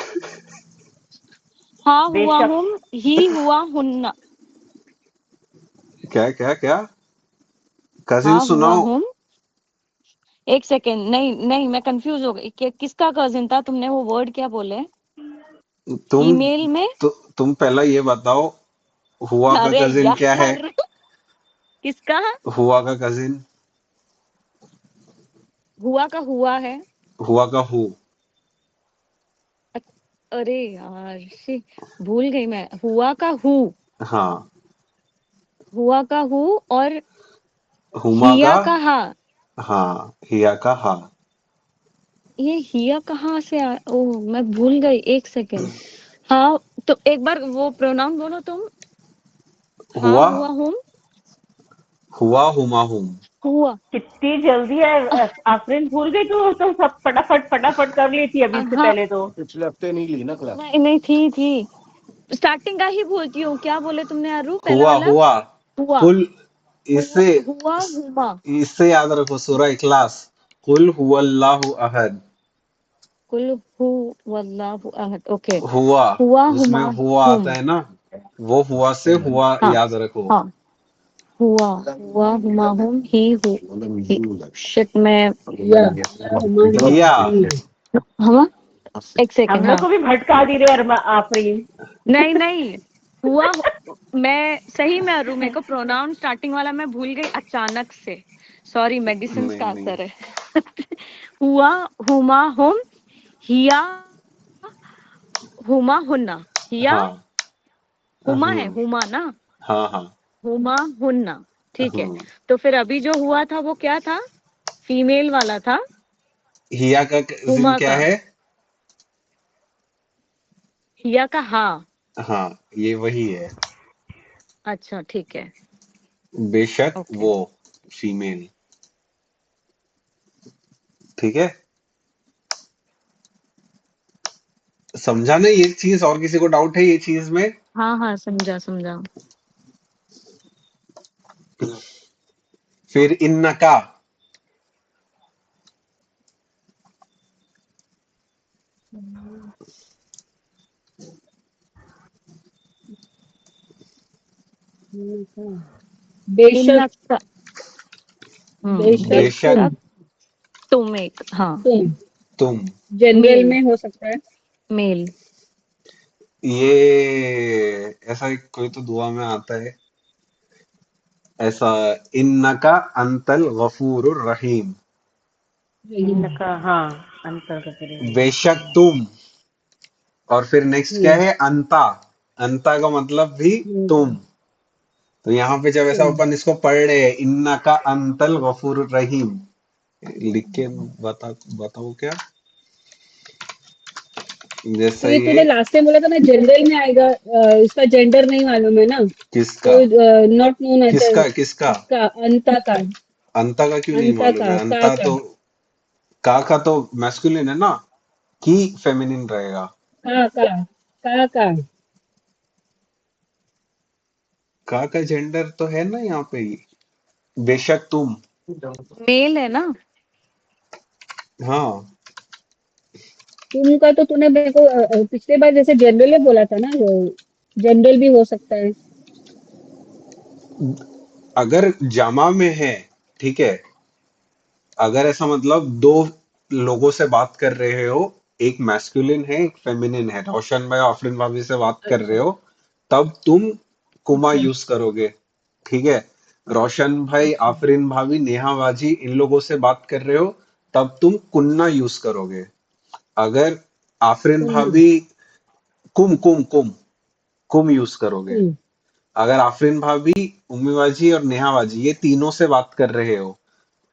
हाँ हुआ बेशक। हूँ ही हुआ हुन्ना। क्या क्या क्या? कजिन हाँ हुआ सुनाओ। हूँ। एक सेकेंड नहीं नहीं मैं कंफ्यूज हो गई किसका कजिन था तुमने वो वर्ड क्या बोले? तुम फीमेल में? तुम पहला ये बताओ। हुआ का अरे कजिन क्या है? यार किसका? हुआ का कजिन। हुआ का हुआ है। हुआ का हु। अरे यार शी भूल गई मैं हुआ का हु। हाँ। हुआ का हु और हुमा का। हिया का हा। हाँ हिया का हा। ये हिया कहाँ से ओह मैं भूल गई एक सेकेंड। हाँ तो एक बार वो प्रोनाउन बोलो तुम। हाँ हुआ। हुआ हूँ। हुआ हुमा हुम। हुआ कितनी जल्दी है आफरीन, भूल गई तू तो सब फटाफट फटाफट कर ली थी अभी इससे हाँ पहले तो। नहीं नहीं थी स्टार्टिंग का ही भूलती हूँ क्या बोले तुमने आरू पहला हुआ वाला? हुआ। हुआ कुल। हुआ इससे हुआ हुमा। इससे याद रखो सूरह इखलास। कुल हुवल्लाहु अहद। कुल हु वल्लाहु अहद ओके। हुआ हुआ जिसमें हुमा हुआ हुम। आता है ना। वो हुआ से हुआ हाँ याद रखो। हाँ हुआ हुआ हुमा हुम ही शिट में हिया। हम एक हम सेकेंड लोग हाँ को भी भटका दी रहे आफरीन। नहीं नहीं हुआ मैं सही में अरू मेरे को प्रोनाउन स्टार्टिंग वाला मैं भूल गई अचानक से। सॉरी मेडिसिन नहीं का नहीं। असर है। हुआ हुमा हुम हिया हुमा हुन्ना। हिया हाँ। हुमा है हम्म। हुमा ना। हाँ हाँ। हुमा हुन्ना ठीक है। हम्म। तो फिर अभी जो हुआ था वो क्या था? फीमेल वाला था। हिया का जिन हुमा क्या का है? हिया का हाँ। हाँ ये वही है। अच्छा ठीक है बेशक ओके। वो फीमेल। ठीक है। समझा नहीं ये चीज? और किसी को डाउट है ये चीज में? हाँ हाँ समझा समझा। फिर इन्नका। बेशक इन्नका बेशक बेशक बेशक तुम तुम एक हाँ तुम तुम। जनरल मेल में हो सकता है। मेल। ये ऐसा कोई तो दुआ में आता है ऐसा। इन्नका अंतल गफूरुर रहीम। इनका हाँ अंतर्गत रहेगी। बेशक तुम। और फिर नेक्स्ट क्या हम्म है? अंता। अंता का मतलब भी हम्म, तुम। तो यहाँ पे जब ऐसा तुम अपन इसको पढ़ रहे हैं इन्ना का अंतल गफूर रहीम। लिख के बताओ क्या? तो जैसा ये ये। तूने लास्ट टाइम बोला था ना जनरल में आएगा, इसका जेंडर नहीं मालूम है ना, किसका? तो नॉट नोन आता है। किसका किसका? इसका अंता का। अंता का क्यों नहीं अंता मालूम है? का अंता तो का तो मैस्कुलिन है ना। की फेमिनिन रहेगा। का का जेंडर तो है ना यहाँ पे ही। बेशक तुम। मेल है ना। हाँ। तुम का तो तूने मेरे को पिछले बार जैसे जनरल में बोला था ना, जनरल भी हो सकता है। अगर जामा में है, ठीक है। अगर ऐसा मतलब दो लोगों से बात कर रहे हो, एक मैस्कुलिन है एक फेमिनिन है, रोशन भाई आफरीन भाभी से बात कर रहे अच्छा हो, तब तुम कुमा अच्छा यूज करोगे। ठीक है। रोशन भाई, अच्छा आफरीन भाभी, नेहा बाजी, इन लोगों से बात कर रहे हो, तब तुम कुन्ना यूज करोगे। अगर आफरीन कुन्ना भाभी, कुम कुम कुम कुम यूज करोगे। कुम अगर आफरीन भाभी, उम्मी बाजी और नेहा बाजी ये तीनों से बात कर रहे हो,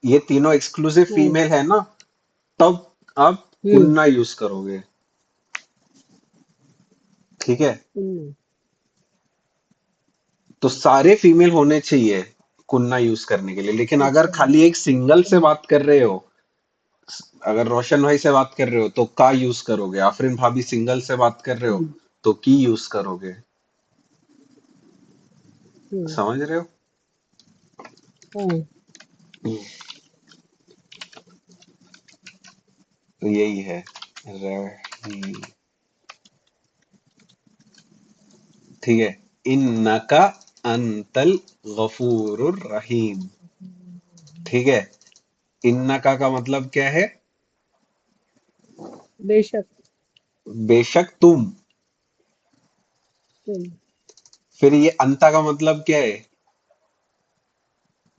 ये तीनों एक्सक्लूसिव हाँ फीमेल है ना, तब आप हम्म कुन्ना यूज करोगे। ठीक है। कुन्ना तो सारे फीमेल होने चाहिए कुन्ना यूज करने के लिए, लेकिन अगर अच्छा खाली एक सिंगल से कुम बात कर रहे हो, अगर रोशन भाई से बात कर रहे हो तो का यूज करोगे। आफरीन भाभी सिंगल से बात कर रहे हो हम्म तो की यूज करोगे। हम्म समझ रहे हो। हाँ हम्म, तो यही है। रही। ठीक है। इन्नका अंतल गफूरुर रहीम। ठीक है। इन्नका का मतलब क्या है। बेशक बेशक तुम। तुम फिर ये अंता का मतलब क्या है।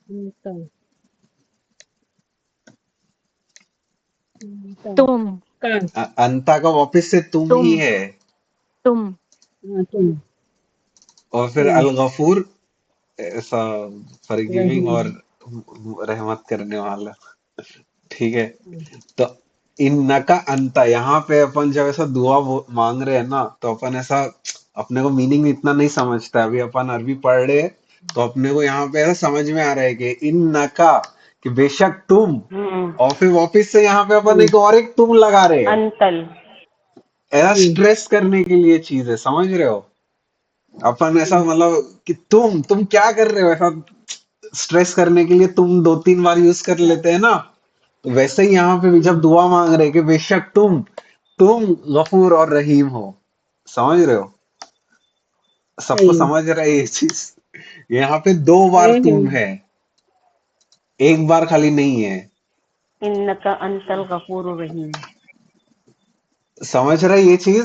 उनका उनका तुम का अंता का वापस से तुम ही तुम है। तुम हाँ तुम और फिर तुम अल गफूर, ऐसा फॉरगिविंग रहीम और रहमत करने वाला। ठीक है। हाँ तो इन्नका अंता, यहाँ पे अपन जब ऐसा दुआ मांग रहे हैं ना, तो अपन ऐसा अपने को मीनिंग इतना नहीं समझता है। अभी अपन अरबी पढ़ रहे हैं, तो अपने को यहाँ पे ऐसा समझ में आ रहा है कि इन्नका, कि बेशक तुम। हम्म और फिर वापिस से यहाँ पे अपन हम्म एक और एक तुम लगा रहे हैं, अंतल। ऐसा हम्म स्ट्रेस करने के लिए चीज है। समझ रहे हो। अपन ऐसा हम्म मतलब कि तुम क्या कर रहे हो, ऐसा स्ट्रेस करने के लिए तुम दो तीन बार यूज कर हाँ लेते हैं ना। तो वैसे ही यहाँ पे भी जब हम्म दुआ मांग रहे हैं कि बेशक तुम गफूर और रहीम हो। समझ रहे हो। सबको सही समझ रहा है ये चीज। यहाँ पे दो बार है तुम है, एक बार खाली नहीं है। इन्नका अंतल गफूर रहीम। समझ रहा है ये चीज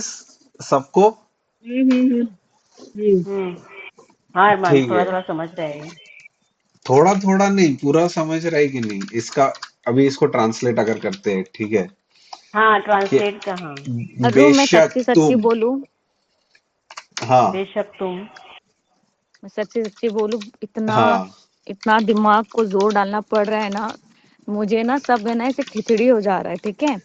सबको। हम्म हम्म हम्म हम्म। हाँ अरमान, ठीक थोड़ा है। थोड़ा समझ रहे हैं। थोड़ा थोड़ा नहीं, पूरा समझ रहा है कि नहीं इसका। अभी इसको ट्रांसलेट अगर करते हैं, ठीक है, हाँ कि ट्रांसलेट का, हाँ। अरु मैं बेशक सच्ची सच्ची तुम। बोलूं, हाँ। बेशक तुम। मैं सच्ची सच्ची बोलूं, इतना हाँ। इतना दिमाग को जोर डालना पड़ रहा है ना, मुझे ना सब है ना ऐसे खिचड़ी हो जा रहा है। ठीक है,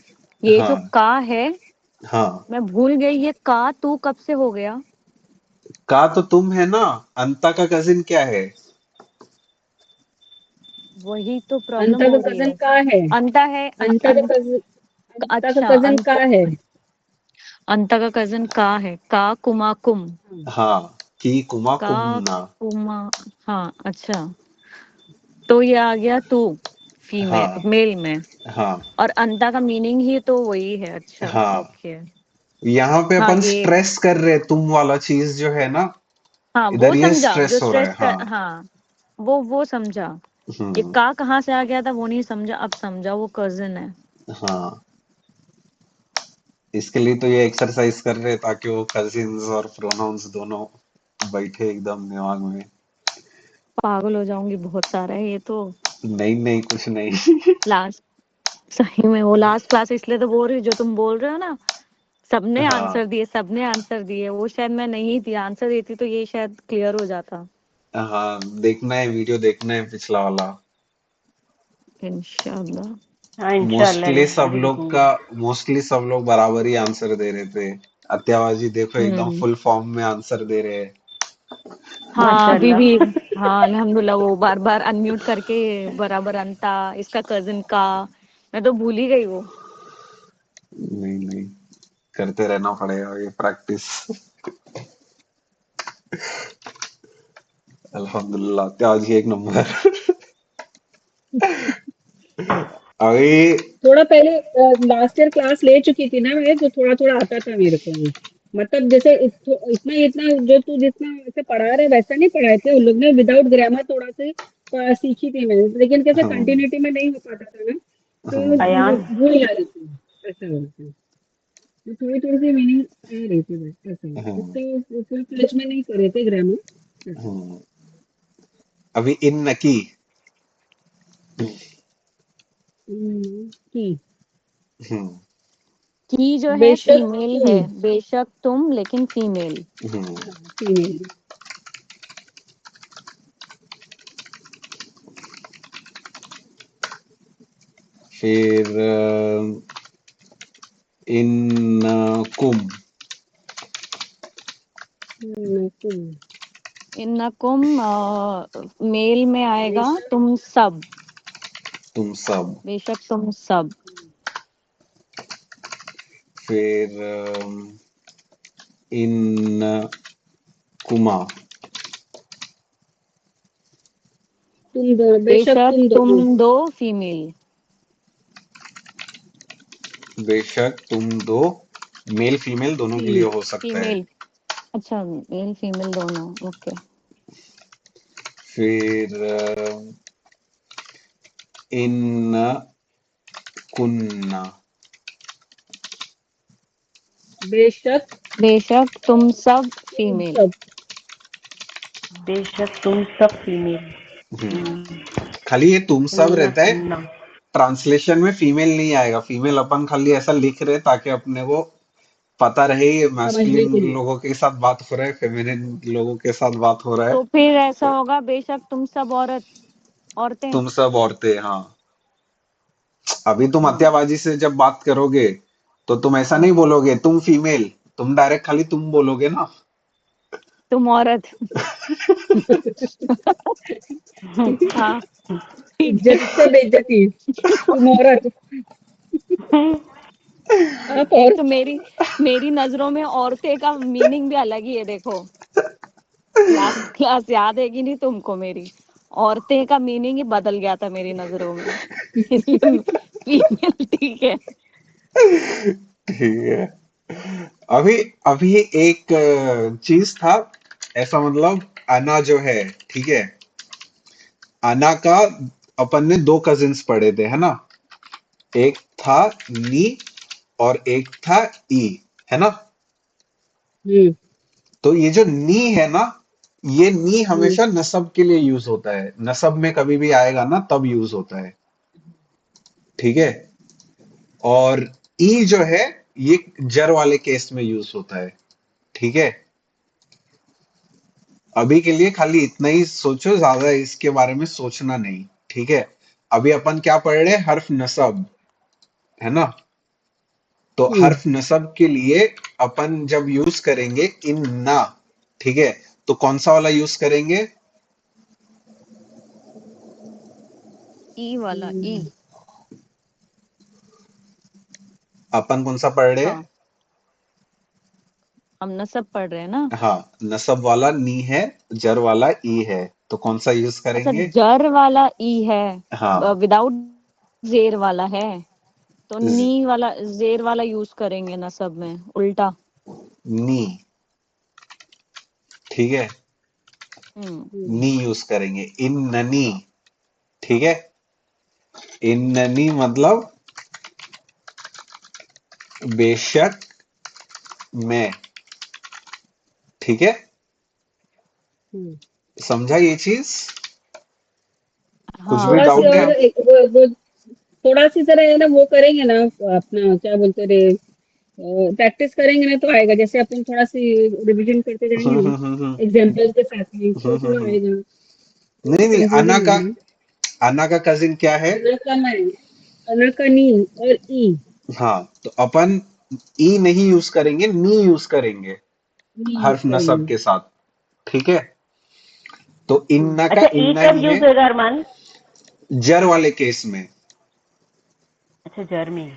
ये जो हाँ। का है, हाँ। मैं भूल गई ये का तू कब से हो गया। का तो तुम है ना। अंता का कजिन क्या है। वही तो प्रॉब्लम अंता का हो रही कजन है। का है अंता है अंता का अच्छा कजन का है अंता का कजन का है, का कुमा कुम, हाँ हाँ। की कुमा का कुमना। कुमा। हाँ अच्छा, तो ये आ गया तू हाँ। फीमेल मेल में, हाँ। और अंता का मीनिंग ही तो वही है। अच्छा हाँ। ओके। यहाँ पे हाँ अपन ये, स्ट्रेस कर रहे हैं, तुम वाला चीज जो है ना, हाँ वो इधर ये समझा, जो स्ट्रेस हो रहा स्ट्रेस है। कर, हाँ। हाँ वो समझा। ये हम्म। का कहाँ से आ गया था वो नहीं समझा, अब समझा, वो कजिन है। हाँ। इसके लिए तो ये एक्सरसाइज कर रहे हैं, ताकि वो कजिन्स और प्रोनाउंस दोनों बैठे एकदम दिमाग में। पागल हो जाऊंगी, बहुत सारा है ये तो। नहीं नहीं, कुछ नहीं। लास्ट, सही में वो लास्ट क्लास इसलिए तो बोल रही हूँ, जो तुम बोल रहे हो ना, सबने हाँ। आंसर दिए, सबने आंसर दिए, वो शायद मैं नहीं थी, आंसर देती तो ये शायद क्लियर हो जाता। हाँ, देखना है, वीडियो देखना है पिछला वाला। इंशाल्लाह। हाँ इंशाल्लाह मोस्टली सब अभी लोग देखूंगी। का मोस्टली सब लोग बराबर ही आंसर दे रहे थे। अत्यावाजी देखो एकदम हम्म। फुल फॉर्म में आंसर दे रहे हैं। हाँ अभी भी। माशाल्लाह। हाँ अल्हम्दुलिल्लाह, वो बार बार अनम्यूट करके बराबर अंता, इसका कजिन का, मैं तो भूल ही गई वो। नहीं नहीं, करते रहना पड़ेगा ये प्रैक्टिस। अल्हम्दुलिल्लाह, अत्यावाजी एक नंबर। अभी। थोड़ा पहले लास्ट ईयर क्लास ले चुकी थी ना मैं, तो थोड़ा थोड़ा आता था मेरे को। मतलब जैसे इतना इतना जो तू जितना ऐसे पढ़ा रहे वैसा नहीं पढ़ाए थे उन लोग ने, विदाउट ग्रामर थोड़ा सी सीखी थी मैं, लेकिन कैसे हम्म। कंटिन्यूटी में नहीं हो पाता था ना, तो हम्म। अयान, भूल जा रही थी ऐसा होता है। तो थोड़ी थोड़ी सी मीनिंग आ रही थी बस ऐसा। हम्म उसका फुल फ्लेज में नहीं करे थे ग्रामर ऐसा। हम्म अभी इन नकी। की की जो है बेशक फीमेल तुम। है, बेशक तुम लेकिन फीमेल। हम्म हाँ फीमेल। फिर इन कुम। तुम। इन्नकुम मेल में आएगा बेशक तुम सब, तुम सब। बेशक तुम सब। फिर इन कुमा। तुम दोनों, बेशक बेशक तुम तुम दोनों। दो फीमेल। बेशक तुम दो, मेल फीमेल दोनों के लिए फीमेल। हो सकता है। फीमेल, अच्छा मेल फीमेल दोनों, ओके। फिर इन कुन्ना। बेशक बेशक तुम सब तुम फीमेल। सब। बेशक तुम सब फीमेल। हम्म खाली ये तुम सब कुन्ना रहता है, कुन्ना। ट्रांसलेशन में फीमेल नहीं आएगा। फीमेल अपन खाली ऐसा लिख रहे ताकि अपने को पता रहे ये समझने मैस्कुलिन के लिए। लोगों के साथ बात हो रहा है, फेमिनिन लोगों के साथ बात हो रहा है। तो फिर ऐसा होगा, बेशक तुम सब औरतें। तुम सब औरतें, हाँ। अभी तुम हाँ, हत्याबाजी से जब बात करोगे तो तुम ऐसा नहीं बोलोगे तुम फीमेल, तुम डायरेक्ट खाली तुम बोलोगे ना। तुम औरत। हाँ, ठीक है। इज्जत से बेइज्जती। तुम औरत। आप तो औरत। मेरी नजरों में औरतें का मीनिंग भी अलग ही है, देखो। लास्ट क्लास याद है कि नहीं तुमको मेरी? औरतें का मीनिंग ही बदल गया था मेरी नजरों में। इसलिए फीमेल ठीक है। ठीक है। अभी अभी एक चीज था, ऐसा मतलब अना जो है, ठीक है, अना का अपन ने दो कजिन्स पढ़े थे, है ना। एक था नी और एक था ई, है ना। हम्म तो ये जो नी है ना, ये नी हम्म हमेशा नसब के लिए यूज होता है, नसब में कभी भी आएगा ना तब यूज होता है, ठीक है। और ई जो है ये जर वाले केस में यूज होता है, ठीक है। अभी के लिए खाली इतना ही सोचो, ज्यादा इसके बारे में सोचना नहीं, ठीक है। अभी अपन क्या पढ़ रहे हैं, हर्फ नसब, है ना। तो हम्म हर्फ नसब के लिए अपन जब यूज करेंगे इन ना, ठीक है, तो कौन सा वाला यूज करेंगे। ई वाला ई। हम्म। अपन कौन सा पढ़ रहे हैं। हाँ, हम न सब पढ़ रहे हैं ना। हाँ, नसब वाला नी है, जर वाला ई है, तो कौन सा यूज अच्छा, करेंगे। जर वाला ई है, हाँ, विदाउट जेर वाला है, तो ज- नी वाला, जेर वाला यूज करेंगे ना सब में, उल्टा। नी, ठीक है, हम्म। नी यूज करेंगे। इन ननी, ठीक है, इन ननी मतलब बेशक मैं, ठीक है। हम्म। समझा ये चीज, कुछ भी हाँ, थोड़ा सी डाउट है और समझा। आप। वो थोड़ा सी तरह है ना, वो करेंगे ना, अपना क्या बोलते रे, प्रैक्टिस करेंगे ना तो आएगा। जैसे अपन थोड़ा सी रिवीजन करते जाएंगे ना हम्म। एग्जाम्पल्स के साथ में, तो थोड़ा हम्म। आएगा, नहीं तो नहीं, कंफ्यूजन नहीं होगा। अना का कजिन क्या है। अनाकनी, अनाकनी और ई। हाँ, तो अपन ई नहीं यूज करेंगे, नी यूज करेंगे नहीं यूज हर्फ नसब करेंगे। के साथ, ठीक है। तो इन्ना का अच्छा, ई इन्ना कब ही है, यूज होगा अरमान? जर वाले केस में। अच्छा, जर्मी।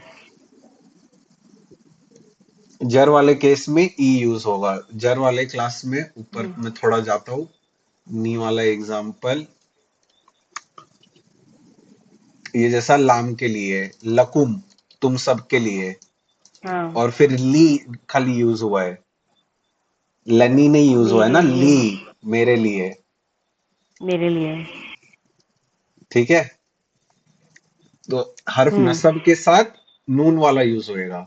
जर वाले केस में ई यूज होगा। जर वाले क्लास में ऊपर हम्म मैं थोड़ा जाता हूँ। नी वाला एग्जाम्पल, ये जैसा लाम के लिए लकुम, तुम सब के लिए। हाँ, और फिर ली खाली यूज हुआ है, लनी नहीं यूज हुआ है ना, मेरे लिए, ली मेरे लिए, मेरे लिए। ठीक है। तो हर्फ हम्म नसब के साथ नून वाला यूज होएगा।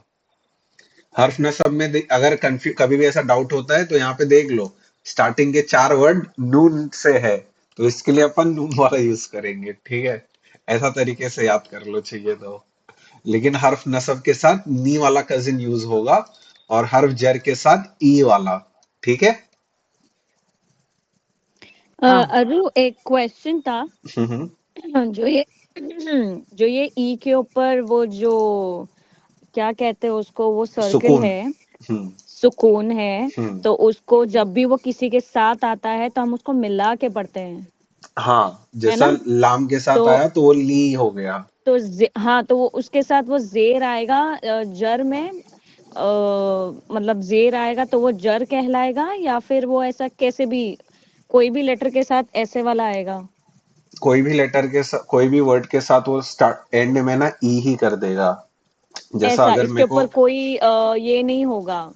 हर्फ नस्ब में अगर कभी भी ऐसा डाउट होता है तो यहाँ पे देख लो, स्टार्टिंग के 4 वर्ड नून से है, तो इसके लिए अपन नून वाला यूज करेंगे, ठीक है। ऐसा तरीके से याद कर लो चाहिए तो। लेकिन हर्फ नस्ब के साथ नी वाला कजिन यूज होगा, और हर्फ जर के साथ ई वाला, ठीक है। हाँ अरु एक क्वेश्चन था। हम्म। जो ये जो ये ई के ऊपर वो जो क्या कहते हैं उसको, वो सर्किल सुकून। है, हम्म। सुकून है, हम्म। तो उसको जब भी वो किसी के साथ आता है तो हम उसको मिला के पढ़ते हैं, हाँ, है जैसा ना? लाम के तो साथ आया तो वो ली हो गया। हाँ, तो वो उसके साथ वो जेर आएगा, जर में, मतलब जेर आएगा तो वो जर कहलाएगा, या फिर वो ऐसा कैसे भी कोई भी लेटर के साथ ऐसे वाला आएगा? कोई भी लेटर के साथ, कोई भी वर्ड के साथ वो स्टार्ट एंड में ना ई ही कर देगा। जैसा ऐसा अगर इसके मेरे को ऊपर कोई ये नहीं होगा,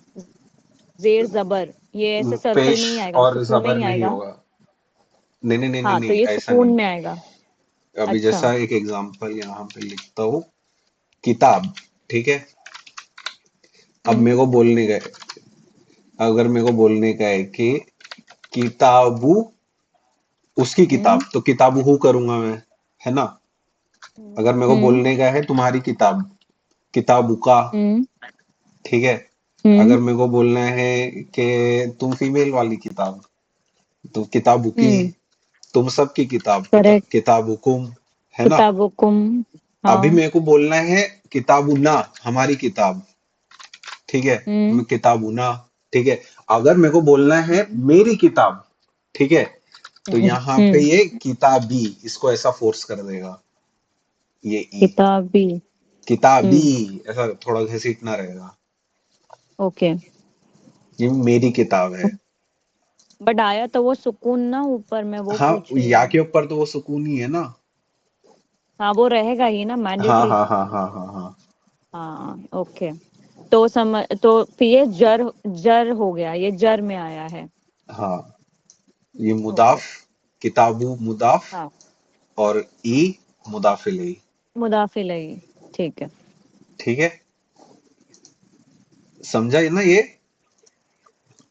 जेर जबर, ये ऐसे सर्कल पेश में ही आएगा, और सुकून में जबर ही नहीं आएगा। होगा। नहीं नहीं नहीं नहीं हाँ, तो नहीं, ये ऐसा सुकून नहीं। में आएगा। अभी अच्छा। जैसा एक एग्जांपल यहाँ पे लिखता हूँ, किताब, ठीक है। अब मेरे हम्म। को बोलने का है, अगर मेरे को बोलने का है कि किताबू, उसकी किताब, हम्म। तो किताबू करूंगा मैं, है ना। अगर मेरे को हम्म। बोलने का है तुम्हारी किताब, किताबू का, हम्म। ठीक है। हम्म। अगर मेरे को बोलना है कि तुम फीमेल वाली किताब, तो किताबू की। हम्म। तुम सबकी किताब, करेक्ट। किताबुकुम, है ना। किताबुकुम। अभी हाँ। मेरे को बोलना है किताबू ना, हमारी किताब, ठीक है। हम्म। मैं किताबू ना, ठीक है। अगर मेरे को बोलना है हम्म। मेरी किताब, ठीक है, तो हम्म। यहाँ पे हम्म। ये किताबी, इसको ऐसा फोर्स कर देगा, ये ई। किताबी। किताबी, हम्म। ऐसा थोड़ा घसीटना रहेगा, ओके। ये मेरी किताब है। बट आया तो वो सुकून ना ऊपर, मैं वो हाँ, पूछ रही या हूँ। के ऊपर तो वो सुकून ही है ना। हाँ, वो रहेगा ही ना, हाँ मैंडेटरी। हाँ हाँ हाँ हाँ हाँ। हाँ, ओके। तो समझ, तो फिर ये जर, जर हो गया, ये जर में आया है। हाँ, ये ओके। मुदाफ, किताबू मुदाफ, हाँ, और ई मुदाफिल, मुदाफिलई। ठीक है। ठीक है। समझा है ना ये?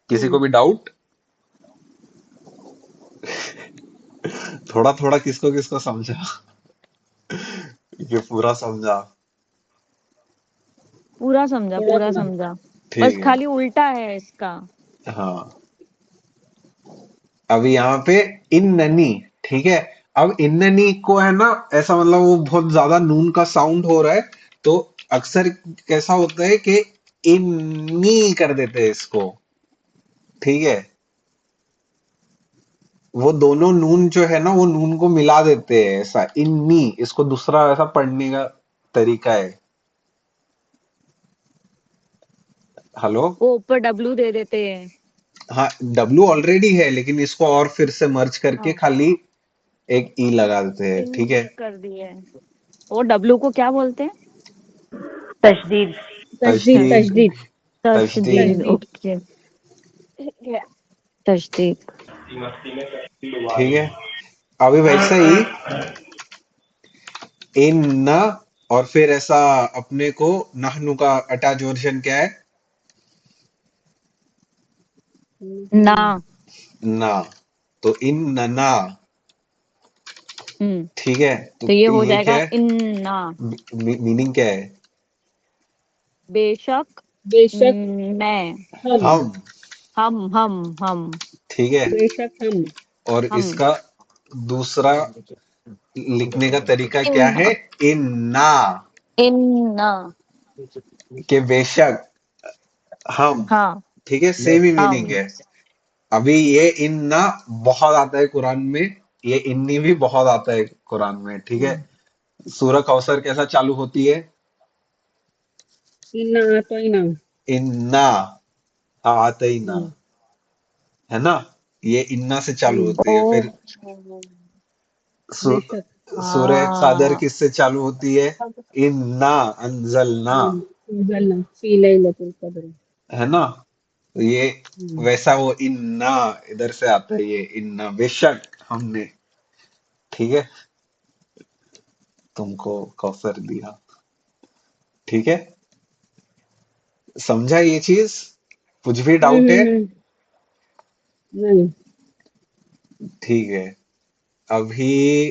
किसी को हम्म। भी डाउट? थोड़ा थोड़ा किसको किसको समझा? ये पूरा समझा? पूरा समझा, थोड़ा पूरा थोड़ा। समझा। बस ठीक है। खाली उल्टा है इसका। हाँ, अब यहाँ पे इन्ननी, ठीक है। अब इन्ननी को है ना, ऐसा मतलब वो बहुत ज्यादा नून का साउंड हो रहा है, तो अक्सर कैसा होता है कि इन्नी कर देते हैं इसको, ठीक है। वो दोनों नून जो है ना, वो नून को मिला देते हैं, ऐसा इन्नी, इसको दूसरा ऐसा पढ़ने का तरीका है। हेलो। वो ऊपर डब्लू दे देते हैं। हाँ, डब्लू ऑलरेडी है, लेकिन इसको और फिर से मर्ज करके हाँ, खाली एक ई लगा देते हैं, ठीक है। इन कर दिए। वो डब्लू को क्या बोलते हैं? तशदीद। तजदीद तशदीद। तजदीद तशदीद, तशदीद। तजदीद। ओके। तशदीद। ठीक है। अभी वैसा ही इन न, और फिर ऐसा अपने को नहनु का अटैच वर्जन क्या है? ना। ना। तो इन न ना, हम्म। ठीक है। तो तो ये हो ये क्या जाएगा है? इन्ना। मीनिंग क्या है? बेशक। बेशक मैं। हम। हम, हम। ठीक है। बेशक हम। और हम। इसका दूसरा लिखने का तरीका क्या इन्ना। है? इन्ना, इन्ना। के बेशक हम, हाँ। ठीक है, सेम ही मीनिंग हम। है। अभी ये इन्ना बहुत आता है कुरान में, ये इन्नी भी बहुत आता है कुरान में, ठीक है। सूरह कौसर कैसा चालू होती है? इन्ना तो इना। इन्ना आतईना, हम्म। है ना। ये इन्ना से चालू हम्म। होती ओ। है। फिर सू, बेशक। सूरह कदर हाँ। किससे चालू होती है? इन्ना अंजलना, अंजलना फी लैलतुल कद्र। है ना। तो ये हम्म। वैसा वो इन्ना इधर से आता है, ये इन्ना बेशक हमने, ठीक है, तुमको कौसर दिया, ठीक है। समझा ये चीज? कुछ भी डाउट है? नहीं। ठीक है। अभी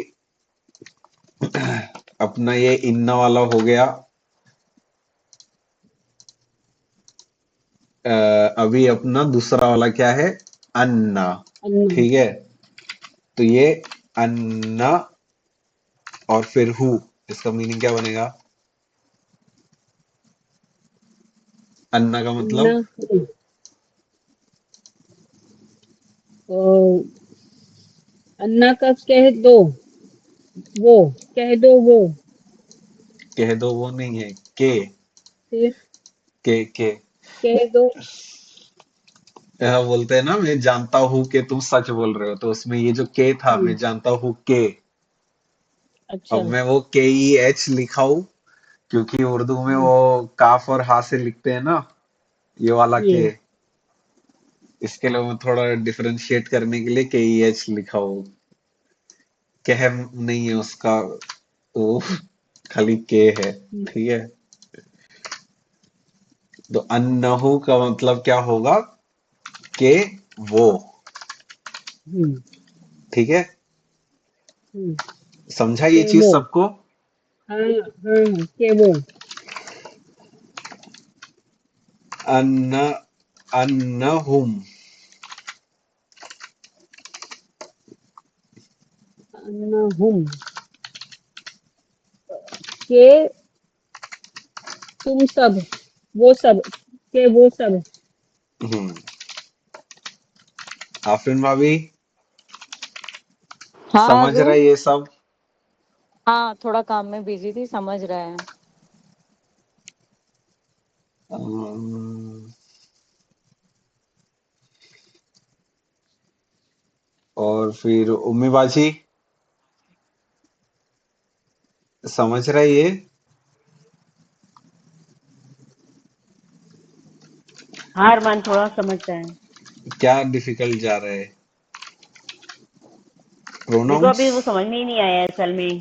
अपना ये इन्ना वाला हो गया। अभी अपना दूसरा वाला क्या है? अन्ना। अन्ना। ठीक है। तो ये अन्ना और फिर हु, इसका मीनिंग क्या बनेगा? अन्ना का अन्ना मतलब? हूँ। और अन्ना का कह दो, वो कह दो वो। कह दो वो नहीं है, के। फिर के कह दो। बोलते हैं ना, मैं जानता हूँ कि तुम सच बोल रहे हो, तो उसमें ये जो के था, हम्म, मैं जानता हूँ के। अच्छा। अब मैं वो के ई एच लिखा हूँ, क्योंकि उर्दू में हम्म, वो काफ और हा से लिखते हैं ना, ये वाला के। ये। इसके लिए मैं थोड़ा डिफरेंशिएट करने के लिए के ई एच लिखा हूँ। कह नहीं है उसका, वो खाली के है। हम्म, ठीक है। तो अन्नहु का मतलब क्या होगा? के वो। हम्म, ठीक है। हम्म, समझा ये के चीज वो। सबको? हाँ हाँ, के वो। अन्न, अन्नहुम। अन्ना हम, के तुम सब, वो सब, के वो सब। हम्म। आफरीन भाभी, हाँ समझ अजू। रहा है ये सब? हाँ थोड़ा काम में बिजी थी, समझ रहे हैं। अम्म, और फिर उम्मी बाजी, समझ रहा है ये? हाँ अरमान थोड़ा समझ रहा है। क्या डिफिकल्ट जा रहा है? मेरे को प्रोनाउंस? अभी वो समझ में ही नहीं आया असल में।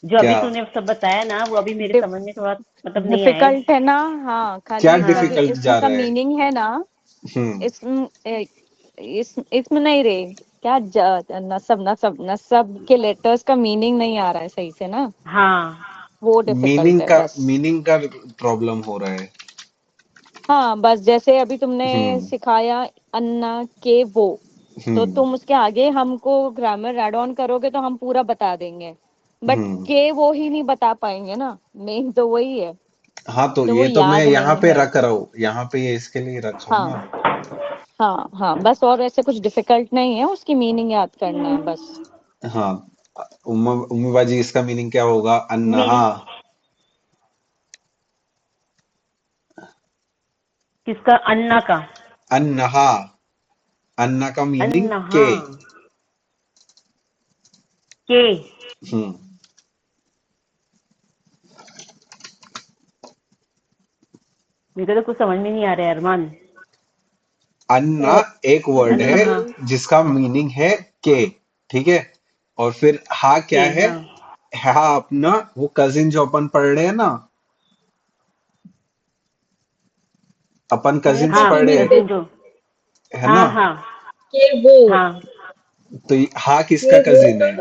जो अभी क्या? तूने सब बताया ना वो अभी मेरे समझ में थोड़ा मतलब नहीं आया। डिफिकल्ट है ना। हाँ क्या खाली इसका डिफिकल्ट इसमें जा का रहा है? मीनिंग है ना। हम्म। इसमें इसमें नहीं रे। क्या नसब नसब नसब के लेटर्स का मीनिंग नहीं आ रहा है सही से ना। हाँ वो डिफिकल्ट मीनिंग है का बस। मीनिंग का प्रॉब्लम हो रहा है। हाँ बस जैसे अभी तुमने हम्म। सिखाया अन्ना के वो, तो हम्म। तुम उसके आगे हमको ग्रामर ऐड ऑन करोगे तो हम पूरा बता देंगे। बट हम्म। के वो ही नहीं बता पाएंगे ना, मेन तो वही है। हाँ, तो तो वो ये तो मैं याद यहाँ नहीं पे है। रख रहा हूँ, यहाँ पे ये इसके लिए रखा हूँ ना। हाँ हाँ हाँ बस, और ऐसे कुछ डिफिकल्ट नहीं है, उसकी मीनिंग याद करना है बस। हाँ। उम्मी बाजी, इसका मीनिंग क्या होगा? अन्नहा। मीनिंग किसका? अन्ना का? अन्नहा। अन्ना का मीनिंग अन्ना के। हाँ के। हम्म। मेरे को तो कुछ समझ में नहीं आ रहा है अरमान। अन्ना अ, एक वर्ड है अन्ना जिसका मीनिंग है के। ठीक है। और फिर हा के क्या है? हाँ हा अपना वो कजिन जो अपन पढ़ रहे हैं ना, अपन हाँ कजिन्स का हाँ पढ़ रहे फीमेल हैं, कजिन को। जो है ना? हाँ हाँ के वो। हाँ तो हा किसका के वो कजिन है?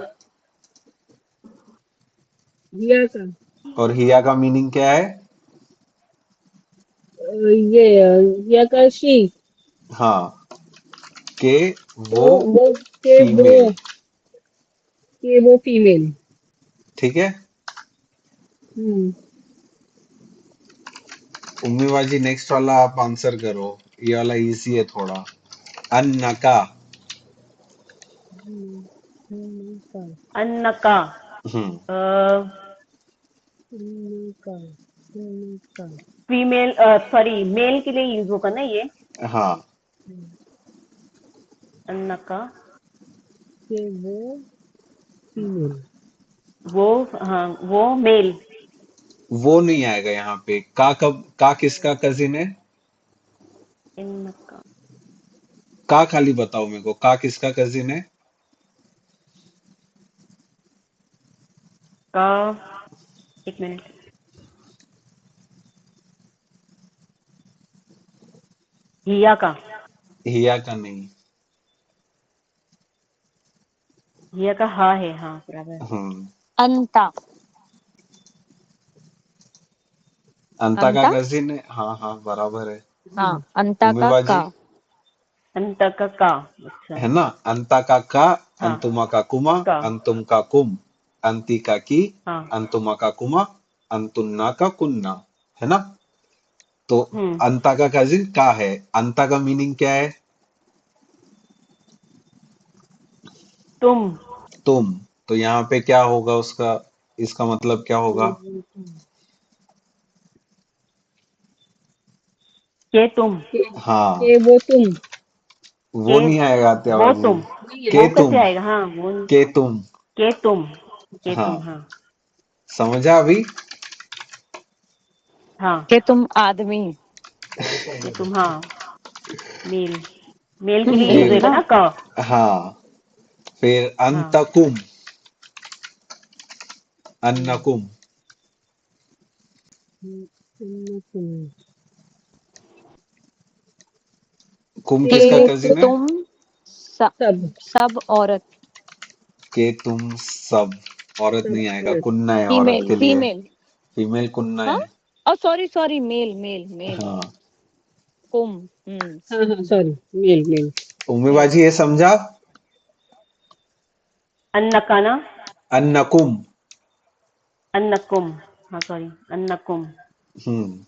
दिया का। और हिया का मीनिंग क्या है? ये दिया का शी। हाँ, के तो वो वो फीमेल। के वो फीमेल। ठीक है। हम्म। उम्मी बाजी, नेक्स्ट वाला आप आंसर करो। ये वाला इजी है थोड़ा। अन्ना का। का। अन्न का हम्म। का। का। फीमेल सॉरी मेल के लिए यूज होगा ना ये? हाँ। अन्न का के वो फीमेल। वो हाँ वो मेल। वो नहीं आएगा यहाँ पे। का कब, का किसका कजिन है? अन्न का का खाली बताओ मेरे को, का किसका कजिन है? का एक मिनट। हिया का। हिया का नहीं। हिया का हा है, हाँ बराबर। हम्म। अंता। अंता का अंता। कजिन है, हाँ हाँ बराबर है। हाँ, अंता उम्मी का बाजी, अंत का, अच्छा। है ना? अंता का, हाँ, अंतुमा का कुमा, का। अंतुम का कुम, अंति का की, हाँ। अंतुमा का कुमा, अंतुन्ना का कुन्ना, है ना? तो हम्म। अंता का कजिन का है। अंता का मीनिंग क्या है? तुम। तुम। तो यहाँ पे क्या होगा उसका, इसका मतलब क्या होगा? के तुम। हाँ, के वो तुम। वो के नहीं आएगा वो त्यावाजी। तुम। नहीं है। के वो कैसे तुम, आएगा? हाँ वो। के तुम। के तुम। के तुम, हाँ, हाँ। समझा अभी? हाँ। कि तुम आदमी। के तुम, हाँ। मेल। मेल के लिए यूज मेल फिर होगा ना। ना, का। हाँ, फिर हाँ। अंतकुम, अन्नकुम। कुम के किसका के कजिन है? तुम सब, सब। सब औरत। के तुम सब। औरत सब नहीं आएगा, औरत। कुन्ना है औरत फीमेल के लिए। फीमेल। फीमेल कुन्ना हाँ। है। Oh sorry sorry, male male male. हाँ। कुम। हाँ हाँ सॉरी, मेल मेल। मेल। उम्मीबाजी ये समझा? अन्न का ना। अन्नकुम। अन्नकुम। हाँ सॉरी, अन्नकुम। हम्म,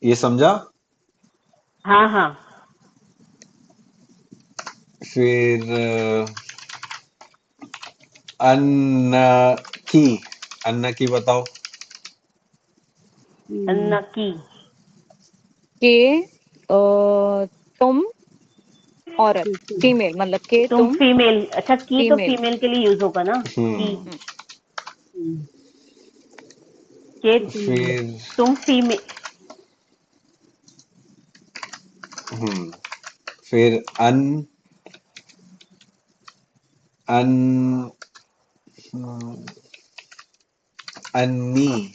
ये समझा? हाँ हाँ। फिर अन्न की। अन्न की बताओ। अन्न की। के तुम औरत। फीमेल मतलब के तुम तुम फीमेल, अच्छा की तो फीमेल। फीमेल के लिए यूज होगा ना। की। हम्म। के फिर तुम फीमेल। हम्म, फिर अन, अन, अन्नी।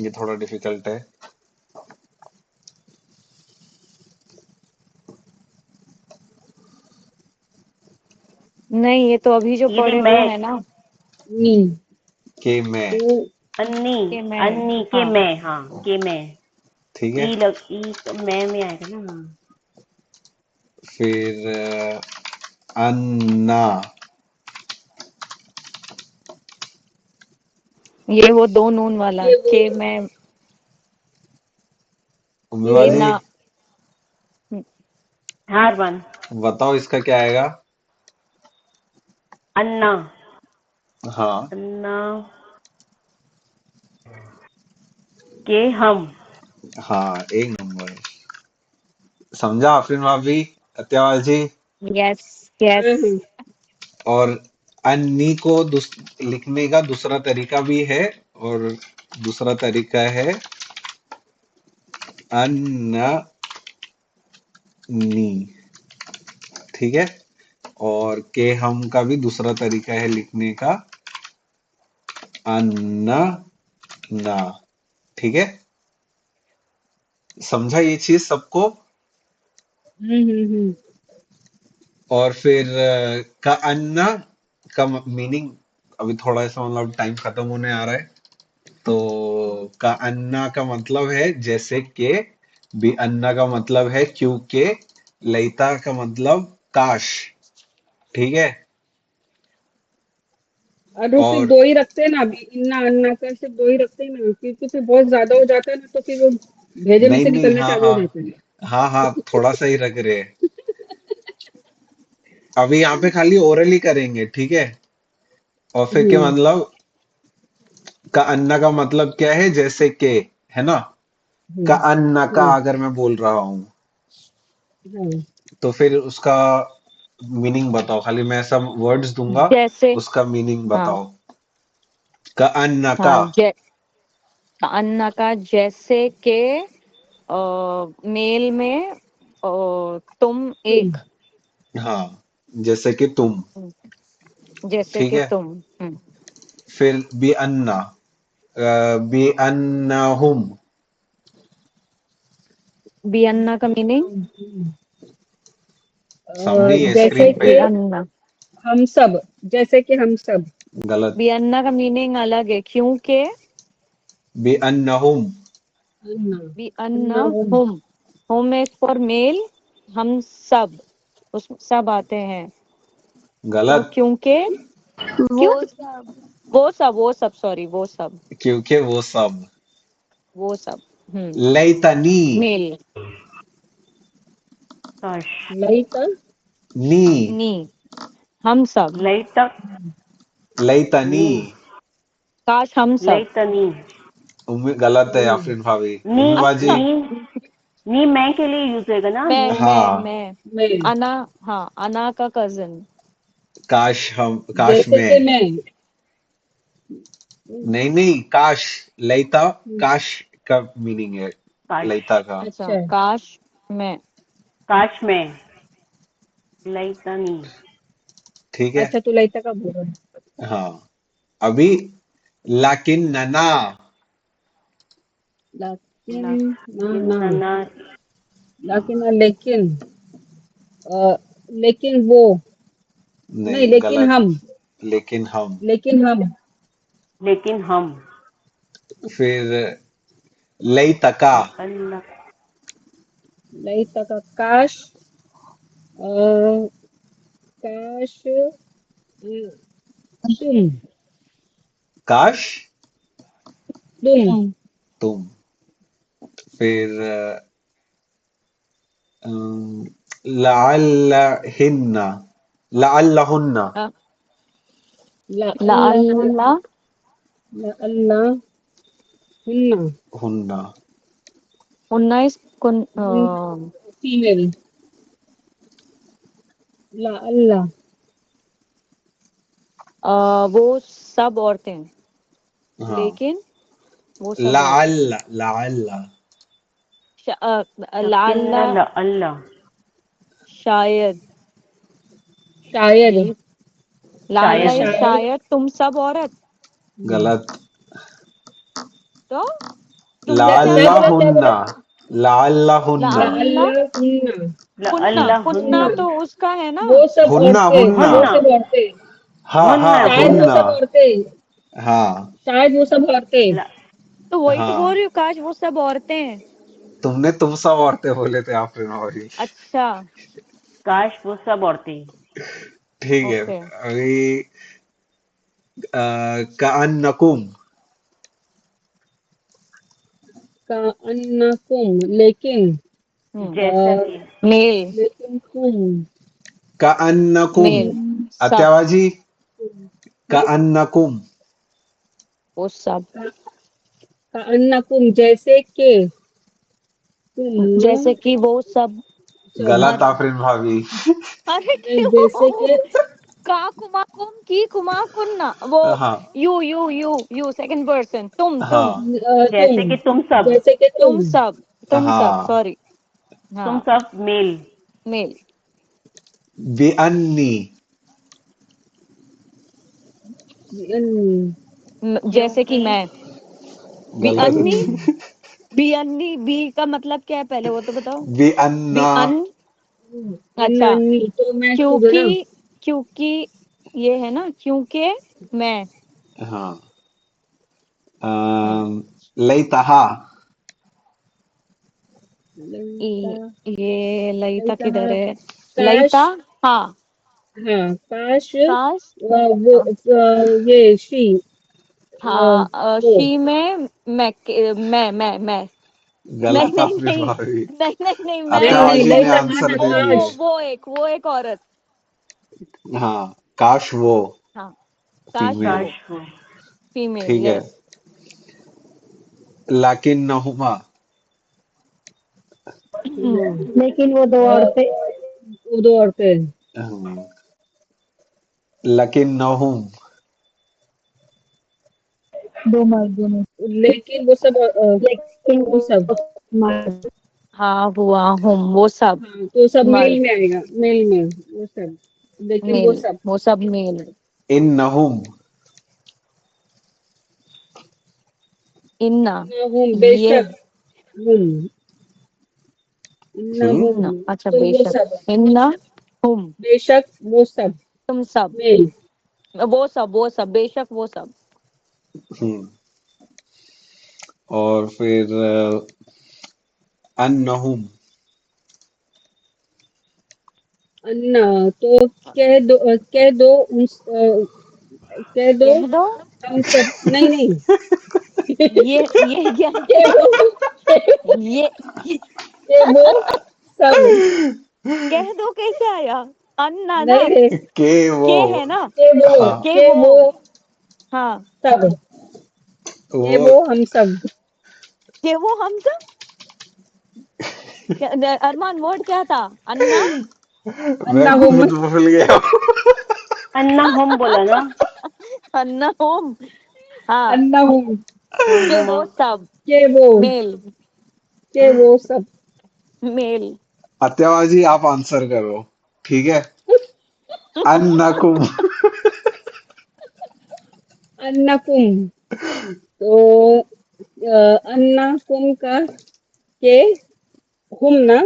ये थोड़ा डिफिकल्ट है। नहीं, ये तो अभी जो ये भी पढ़े वो मैं। है ना। नी। के मैं। वो अन्नी। के मैं। अन्नी के हाँ। मैं, हाँ के मैं। ठीक है। ई लग ई मैं में आएगा ना, हाँ। फिर अन्ना। ये वो दो नून वाला ये वो के मैं। ये ये उम्मीबाजी ना। हार वन। बताओ इसका क्या आएगा? अन्ना। हाँ अन्ना के हम। हाँ, एक नंबर। समझा आफरीन भाभी, सत्यावाल जी? Yes yes. हाँ हाँ। और अन्नी को लिखने का दूसरा तरीका भी है। और दूसरा तरीका है अन्नी। ठीक है। और के हम का भी दूसरा तरीका है लिखने का, अन्ना ना। ठीक है। समझा ये चीज सबको? हम्म। और फिर का अन्ना का मीनिंग, अभी थोड़ा सा मतलब टाइम खत्म होने आ रहा है। तो का अन्ना का मतलब है जैसे के, भी अन्ना का मतलब है क्योंकि, लइता का मतलब काश। ठीक है। और वो सिर्फ और दो ही रखते हैं ना अभी, इन्ना अन्ना का सिर्फ दो ही रखते हैं ना, क्योंकि फिर बहुत ज्यादा हो जाता है ना, तो फिर वो भेजे में नहीं से नहीं, निकलना हाँ चालू हो हाँ, जाता है। हाँ हाँ, थोड़ा सा ही रख रहे हैं। अभी यहाँ पे खाली ओरल ही करेंगे, ठीक है? और फिर के हम्म मतलब का अन्ना का मतलब क्या है, जैसे के, है ना? का हम्म अन्ना का हम्म, अगर मैं बोल रहा हूँ, हाँ। तो फिर उसका मीनिंग बताओ। खाली मैं सब वर्ड्स दूंगा, जैसे। उसका मीनिंग हाँ बताओ। का अन्ना का। हाँ। अन्ना का जैसे के मेल में तुम तुम। एक। हाँ, जैसे कि तुम। जैसे ठीक कि है। तुम। फिर भी अन्ना। बी अन्नहुम, बी अन्ना का मीनिंग सामने ही है जैसे स्क्रीन पे। कि अन्ना, हम सब, जैसे कि हम सब। गलत। बी अन्ना का मीनिंग अलग है, क्योंकि बी अन्नहुम। अन्ना, बी अन्ना अन्ना हम। हुम, होम इज फॉर मेल, हम सब, उसमें सब आते हैं, तो गलत। क्योंकि, वो क्यों, वो सब सॉरी, क्योंकि वो सब। वो सब, लैतनी। मेल, काश, लैता, नी। नी, हम सब, लैतक, लैतनी। नी, काश हम सब, लैतनी, गलत है आफरीन भाभी। नी, उम्मी बाजी। अच्छा, नी, नी मैं के लिए यूज होएगा ना, नी। हाँ, मैं, मैं, अना, हाँ, अना का कजिन, काश जैसे कि में। मैं। नहीं नहीं, काश। लैता काश का मीनिंग है, काश, लैता का। अच्छा, अच्छा, काश मैं, काश में, लैतनी, ठीक है। अच्छा तू लैता का बोल रहा है। हाँ, अभी लाकिन नना। लेकिन, ना लेकिन ना, नना, लेकिन ना, लेकिन, लेकिन वो, नहीं, नहीं, गलत। लेकिन हम, लेकिन हम, फिर लैतका। अल्लाह, लैता का काश, अ, काश, तुम, काश तुम, तुम। फिर लअल्लहिन्ना, लअल्लहुन्ना। ला ला अल्लाह, अल्लाह, ला अल्लाह, हुन्ना, हुन्ना। उन्ना इज फीमेल, ला अल्लाह, वो सब औरतें, हाँ, लेकिन वो सब औरतें, लअल्ल लअल्ल। लाला, शकिल अल्लाह, शायद, शायद, लाला शायद, इज शायद, शायद तुम सब औरत, गलत। तो तुमने क्या क्या बोला, बोला, क्या लअल्लहुन्ना, बोला? ला लअल्लहुन्ना। ला अल्लाह, अल्लाह, हुन्ना, हुन्ना, अल्लाह हुन्ना हुन्ना, तो उसका है ना, वो सब हुन्ना औरतें, हुन्ना। वो हुन्ना, सब औरतें, हाँ हाँ, हुन्ना, शायद वो हुन्ना। सब औरतें, हाँ शायद वो सब औरतें। ल- तो वही तो बोल हाँ, रही हूँ, काश वो सब औरतें हैं, तुमने तुम सब औरतें बोले थे आफरीन भाभी। अच्छा, काश वो सब औरतें, ठीक है। ओके, अभी कअन्नकुम। का अन्नकुम, लेकिन, जैसा अ, कि, मेल, लेकिन तुम, कअन्नकुम। मेल, सब, अत्यावाजी। हाँ? कअन्नकुम। वो सब, का, का अन्नकुम, जैसे के तुम जैसे कि वो सब, सब, गलत अरे, आफरीन भाभी। अरे नहीं, जैसे क्यों, के, का कुमा कुम की कुमा कुन्ना, वो हाँ यू सेकंड पर्सन, तुम, हाँ जैसे तुम, कि तुम सब, जैसे के तुम तुम, सब, तुम सब, हाँ। सॉरी, तुम हाँ, सब मेल, मेल, बिअन्नी। अन- जैसे कि क्योंकि, मैं, बी गलत। अन्नी, बी अन्नी, बी का मतलब क्या है पहले वो तो बताओ, बी बिअन्ना। अन, अच्छा, अन्नानी तो मैं खुद क्योंकि, ना, क्योंकि ये है ना, क्योंकि मैं, हाँ। हाँ, लैतहा। ललिता, ये ललिता ललिता, किधर है, काश, ललिता, हाँ, हाँ, काश, काश, वो, हाँ, ये शी, हाँ, वो, शी में मैं, नहीं गलत नहीं आफरीन नहीं, भाभी। नहीं नहीं नहीं, नहीं मैं, नहीं, अत्यावाजी ने ललिता आंसर माना दे दिए। काश, वो एक औरत, हाँ, काश वो हाँ, काश फीमेल। वो, काश वो, फीमेल, ठीक है। यस, लाकिन्नहुमा। लेकिन वो दो औरतें, वो दो औरतें, हम्म, लकिन्नहुम। दो मर्दों, लेकिन वो सब, लेकिन वो सब मर्द, हाँ, हुआ हूँ, वो सब, हाँ, तो सब मेल मर्द, में आएगा, मेल में, वो सब, लेकिन वो मेल, सब, वो सब मेल, इन्नहुम। इन्ना इन्नहुम ये बेशक हम इन्नहुम इन्ना अच्छा तो वो बेशक सब इन्ना हुम बेशक वो सब तुम सब मेल वो सब बेशक वो सब हम्म। और फिर अन्नहुम। अन्ना तो कह दो कह दो कह दो हम सब नहीं नहीं ये क्या के वो ये के वो सब कह दो कैसे आया अन्ना ना नहीं रे के वो। के है ना हाँ के वो हाँ सब के वो वो हम सब के वो हम सब अरमान वर्ड क्या था अन्ना मैं अन्ना हम खुद भूल गया हूँ। अन्ना हम बोला ना। अन्ना होम हाँ अन्ना हम के हाँ वो सब के वो मेल सब मेल अत्यावाजी आप आंसर करो, ठीक है। अन्नकुम। अन्नकुम तो अन्नकुम का के हुम ना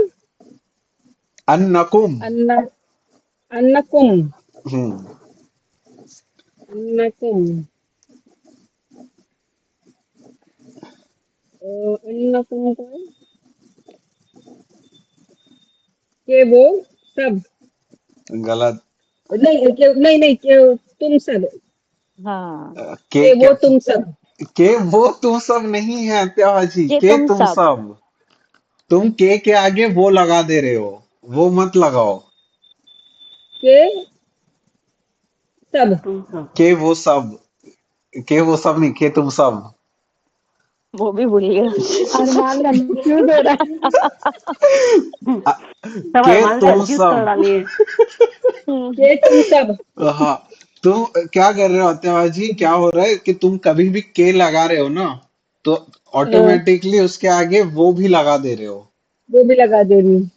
अन्नकुम। अन्ना अन्नकुम हम्म। अन्नकुम अन्नकुम का के वो सब गलत। नहीं नहीं तुम सब हाँ के के क्या? वो तुम सब के वो तुम सब नहीं है अत्यावाजी, के के तुम तुम सब सब। तुम के आगे वो लगा दे रहे हो, वो मत लगाओ। के सब तुम सब। के वो सब, के वो सब नहीं, के तुम सब। वो भी भूल गया अरमान कंफ्यूज हो रहा है अ, सब के अरमान तुम कंफ्यूज कर सब। डालिए। के तुम सब हाँ। तुम क्या कर रहे हो अत्यावाजी, क्या हो रहा है कि तुम कभी भी के लगा रहे हो ना, तो हाँ, ऑटोमेटिकली उसके आगे वो भी लगा दे रहे हो। वो भी लगा दे रही हूँ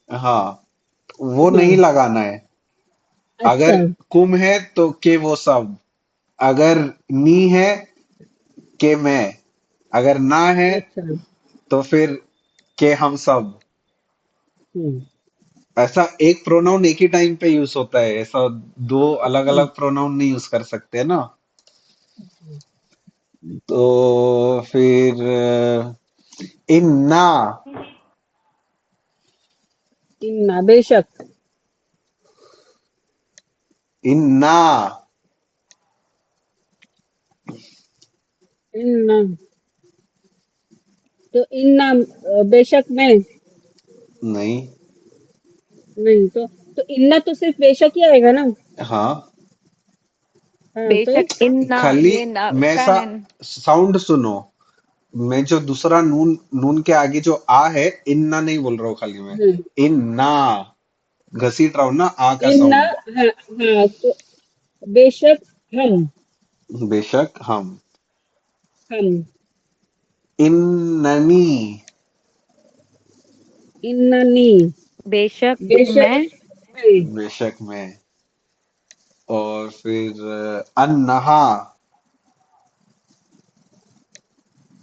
हाँ, वो हाँ नहीं लगाना है। अच्छा अगर कुम है तो के वो सब, अगर नी है के मैं, अगर ना है अच्छा तो फिर के हम सब। हम्म ऐसा एक प्रोनाउन एक ही टाइम पे यूज होता है, ऐसा दो अलग अच्छा अलग प्रोनाउन नहीं यूज कर सकते ना। तो फिर इन्ना। इन्ना बेशक इन्ना। इन्ना तो इन्ना बेशक में नहीं। नहीं तो इन्ना तो सिर्फ बेशक ही आएगा ना हाँ, हाँ तो बेशक इन्ना खाली ये ना मैं उसका सा है साउंड सुनो। मैं जो दूसरा नून नून के आगे जो आ है, इन्ना नहीं बोल रहा हूँ खाली मैं। हाँ, इन्ना घसीट रहा हूँ ना आ का इन्ना साउंड। हाँ हाँ तो बेशक हम बेशक हम। हम इन्ननी। इन्ननी बेशक बेशक मैं मैं बेशक मैं। और फिर अन्नहा।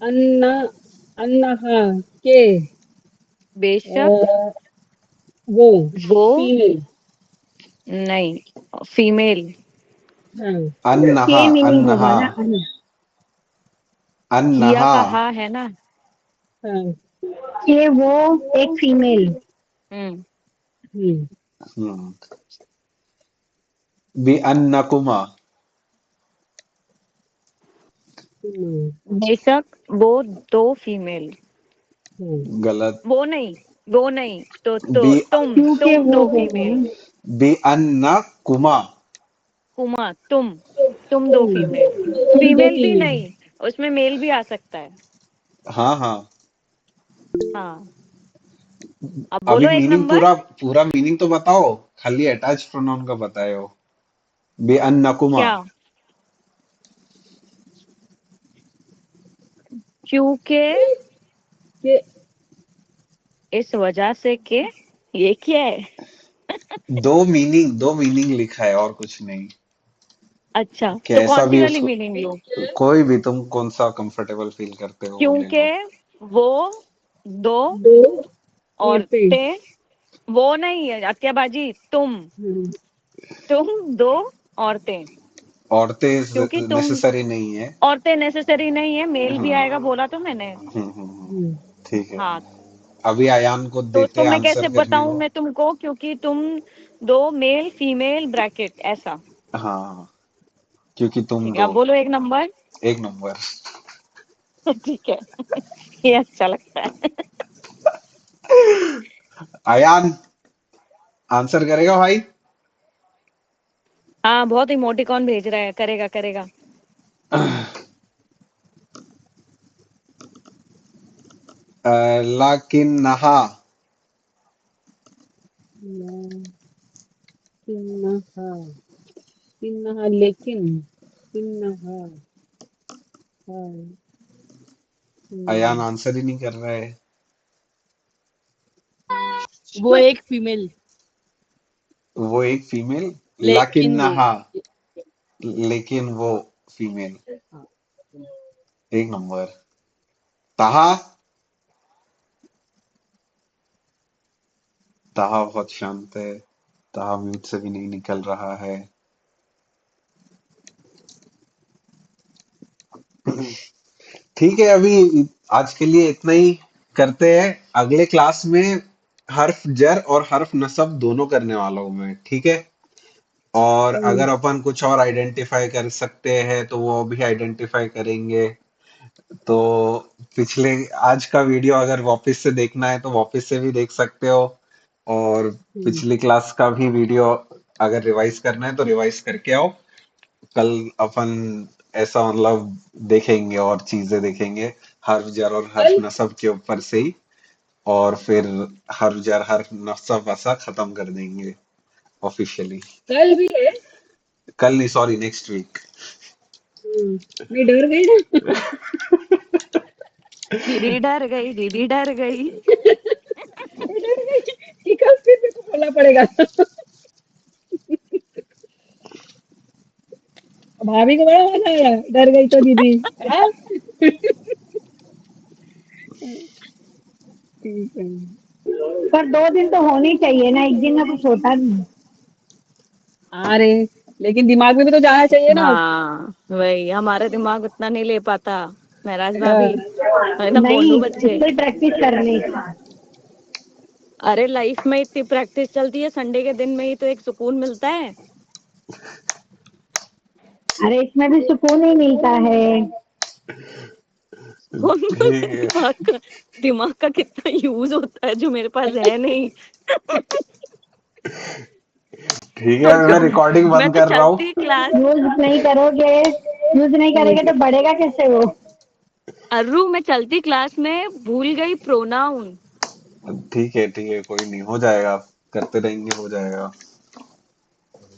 अन्ना अन्नहा के बेशक अ, वो वो फीमेल नहीं फीमेल हाँ अन्नहा। के मीनिंग होगा अन्नहा। ना किया अन्नहा। का हा है ना हाँ के वो एक फीमेल हम्म हम्म हम्म। बी अन्नकुमा। हम्म बेशक वो दो फीमेल हम्म गलत। वो नहीं तो बी क्योंकि तुम वो दो होगा फीमेल ना बी अन्नकुमा। कुमा तुम दो तुम फीमेल तुम दो फीमेल भी फीमेल नहीं उसमें मेल भी आ सकता है हाँ हाँ। हाँ अब अभी बोलो एक मीनिंग नंबर पूरा पूरा मीनिंग तो बताओ, खाली अटैच प्रोनाउन का बताए हो। बी अन्नकुमा। क्या क्योंकि के इस वजह से कि ये क्या है दो मीनिंग लिखा है और कुछ नहीं। अच्छा, तो कैसा कौन सी भी वाली उसको, मीनिंग लूं? कोई भी तुम कौन सा कंफर्टेबल फील करते हो वो ले क्योंकि लो। वो दो दो औरतें। औरतें, वो नहीं है अत्याबाजी, हम्म, तुम दो औरतें, क्योंकि औरतें तुम नेसेसरी नहीं है। औरतें नेसेसरी नहीं है, मेल भी हाँ। आएगा बोला तो मैंने। हम्म, ठीक है। हाँ, अभी अयान को तो देते हैं मैं आंसर कैसे करने बताऊं को। मैं तुमको, क्योंकि तुम दो मेल फीमेल ब्रैकेट ऐसा। हाँ, क्योंकि तुम ठीक है, दो। अब बोलो एक नंबर। एक नंबर। ठीक है। ये अच्छा लगता है। अयान आंसर करेगा भाई? हाँ, बहुत इमोटिकॉन भेज रहा है, करेगा करेगा। लाकिन नहा। किन्नहा, किन्नहा लेकिन, किन्नहा, हाँ, अयान हम्म, आंसर ही नहीं कर रहा है। वो एक फीमेल। वो एक फीमेल। लाकिन लेकिन वो नहा, लेकिन वो फीमेल। एक नंबर। ताहा। ताहा बहुत शांत है। ताहा म्यूट से भी नहीं निकल रहा है। ठीक है, अभी आज के लिए इतना ही करते हैं। अगले क्लास में हर्फ जर और हर्फ नसब दोनों करने वाला हूं मैं, ठीक है? और हम्म, अगर अपन कुछ और आइडेंटिफाई कर सकते हैं तो वो भी आइडेंटिफाई करेंगे। तो पिछले, आज का वीडियो अगर वापस से देखना है तो वापस से भी देख सकते हो। और हम्म, पिछली क्लास का भी वीडियो अगर रिवाइज करना है तो रिवाइज करके आओ। कल अपन ऐसा मतलब देखेंगे और चीजें देखेंगे, हर्फ जर और हर्फ कल नसब के ऊपर से ही। और फिर हर्फ जर हर्फ नसब ऐसा खत्म कर देंगे ऑफिशियली। कल भी है। कल नहीं, सॉरी, नेक्स्ट वीक। मैं डर गई ना। दीदी डर गई, दीदी डर गई। मैं डर गई कि कल फिर मेरे को बोलना पड़ेगा। भाभी को बड़ा मजा आया, डर गई तो दीदी। हाँ, ठीक है। पर 2 दिन तो होनी चाहिए ना, एक दिन में कुछ होता नहीं। अरे, लेकिन दिमाग में भी तो जाना चाहिए ना। हाँ, वही हमारा दिमाग उतना नहीं ले पाता, महराज भाभी, हाँ, है ना, नहीं, बोलू इस बच्चे। पे प्रैक्टिस करनी। अरे लाइफ में इतनी प्रैक्टिस चलती है, संडे के दिन में ही तो एक सुकून मिलता है। अरे इसमें भी सुकून ही मिलता है। कौन ठीक बोलता है है। दिमाग का कितना यूज होता है जो मेरे पास है नहीं। ठीक है, मैं सोचो, रिकॉर्डिंग मैं बंद तो कर रहा हूँ। चलती क्लास, यूज नहीं करोगे, यूज नहीं करेंगे तो बढ़ेगा कैसे वो। अर्रू मैं चलती क्लास में भूल गई प्रोनाउन। ठीक है, कोई नहीं, हो जाएगा। करते रहेंगे, हो जाएगा।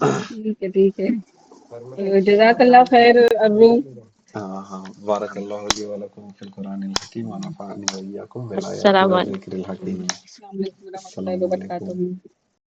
ठीक है, ठीक है। तो जज़ाकल्लाह खैर अब्रू। हाँ हाँ, बारकल्लाहु ली व लकुम फिल कुरानिल हकीम व नफ़अनी व इय्याकुम बिल आयाति अस्सलाम व वालेकुम। ज़िक्रिल हकीम। अस्सलाम वालेकुम अस्सलाम रहमतुल्लाहि व वालेकुम। बरकातुहू।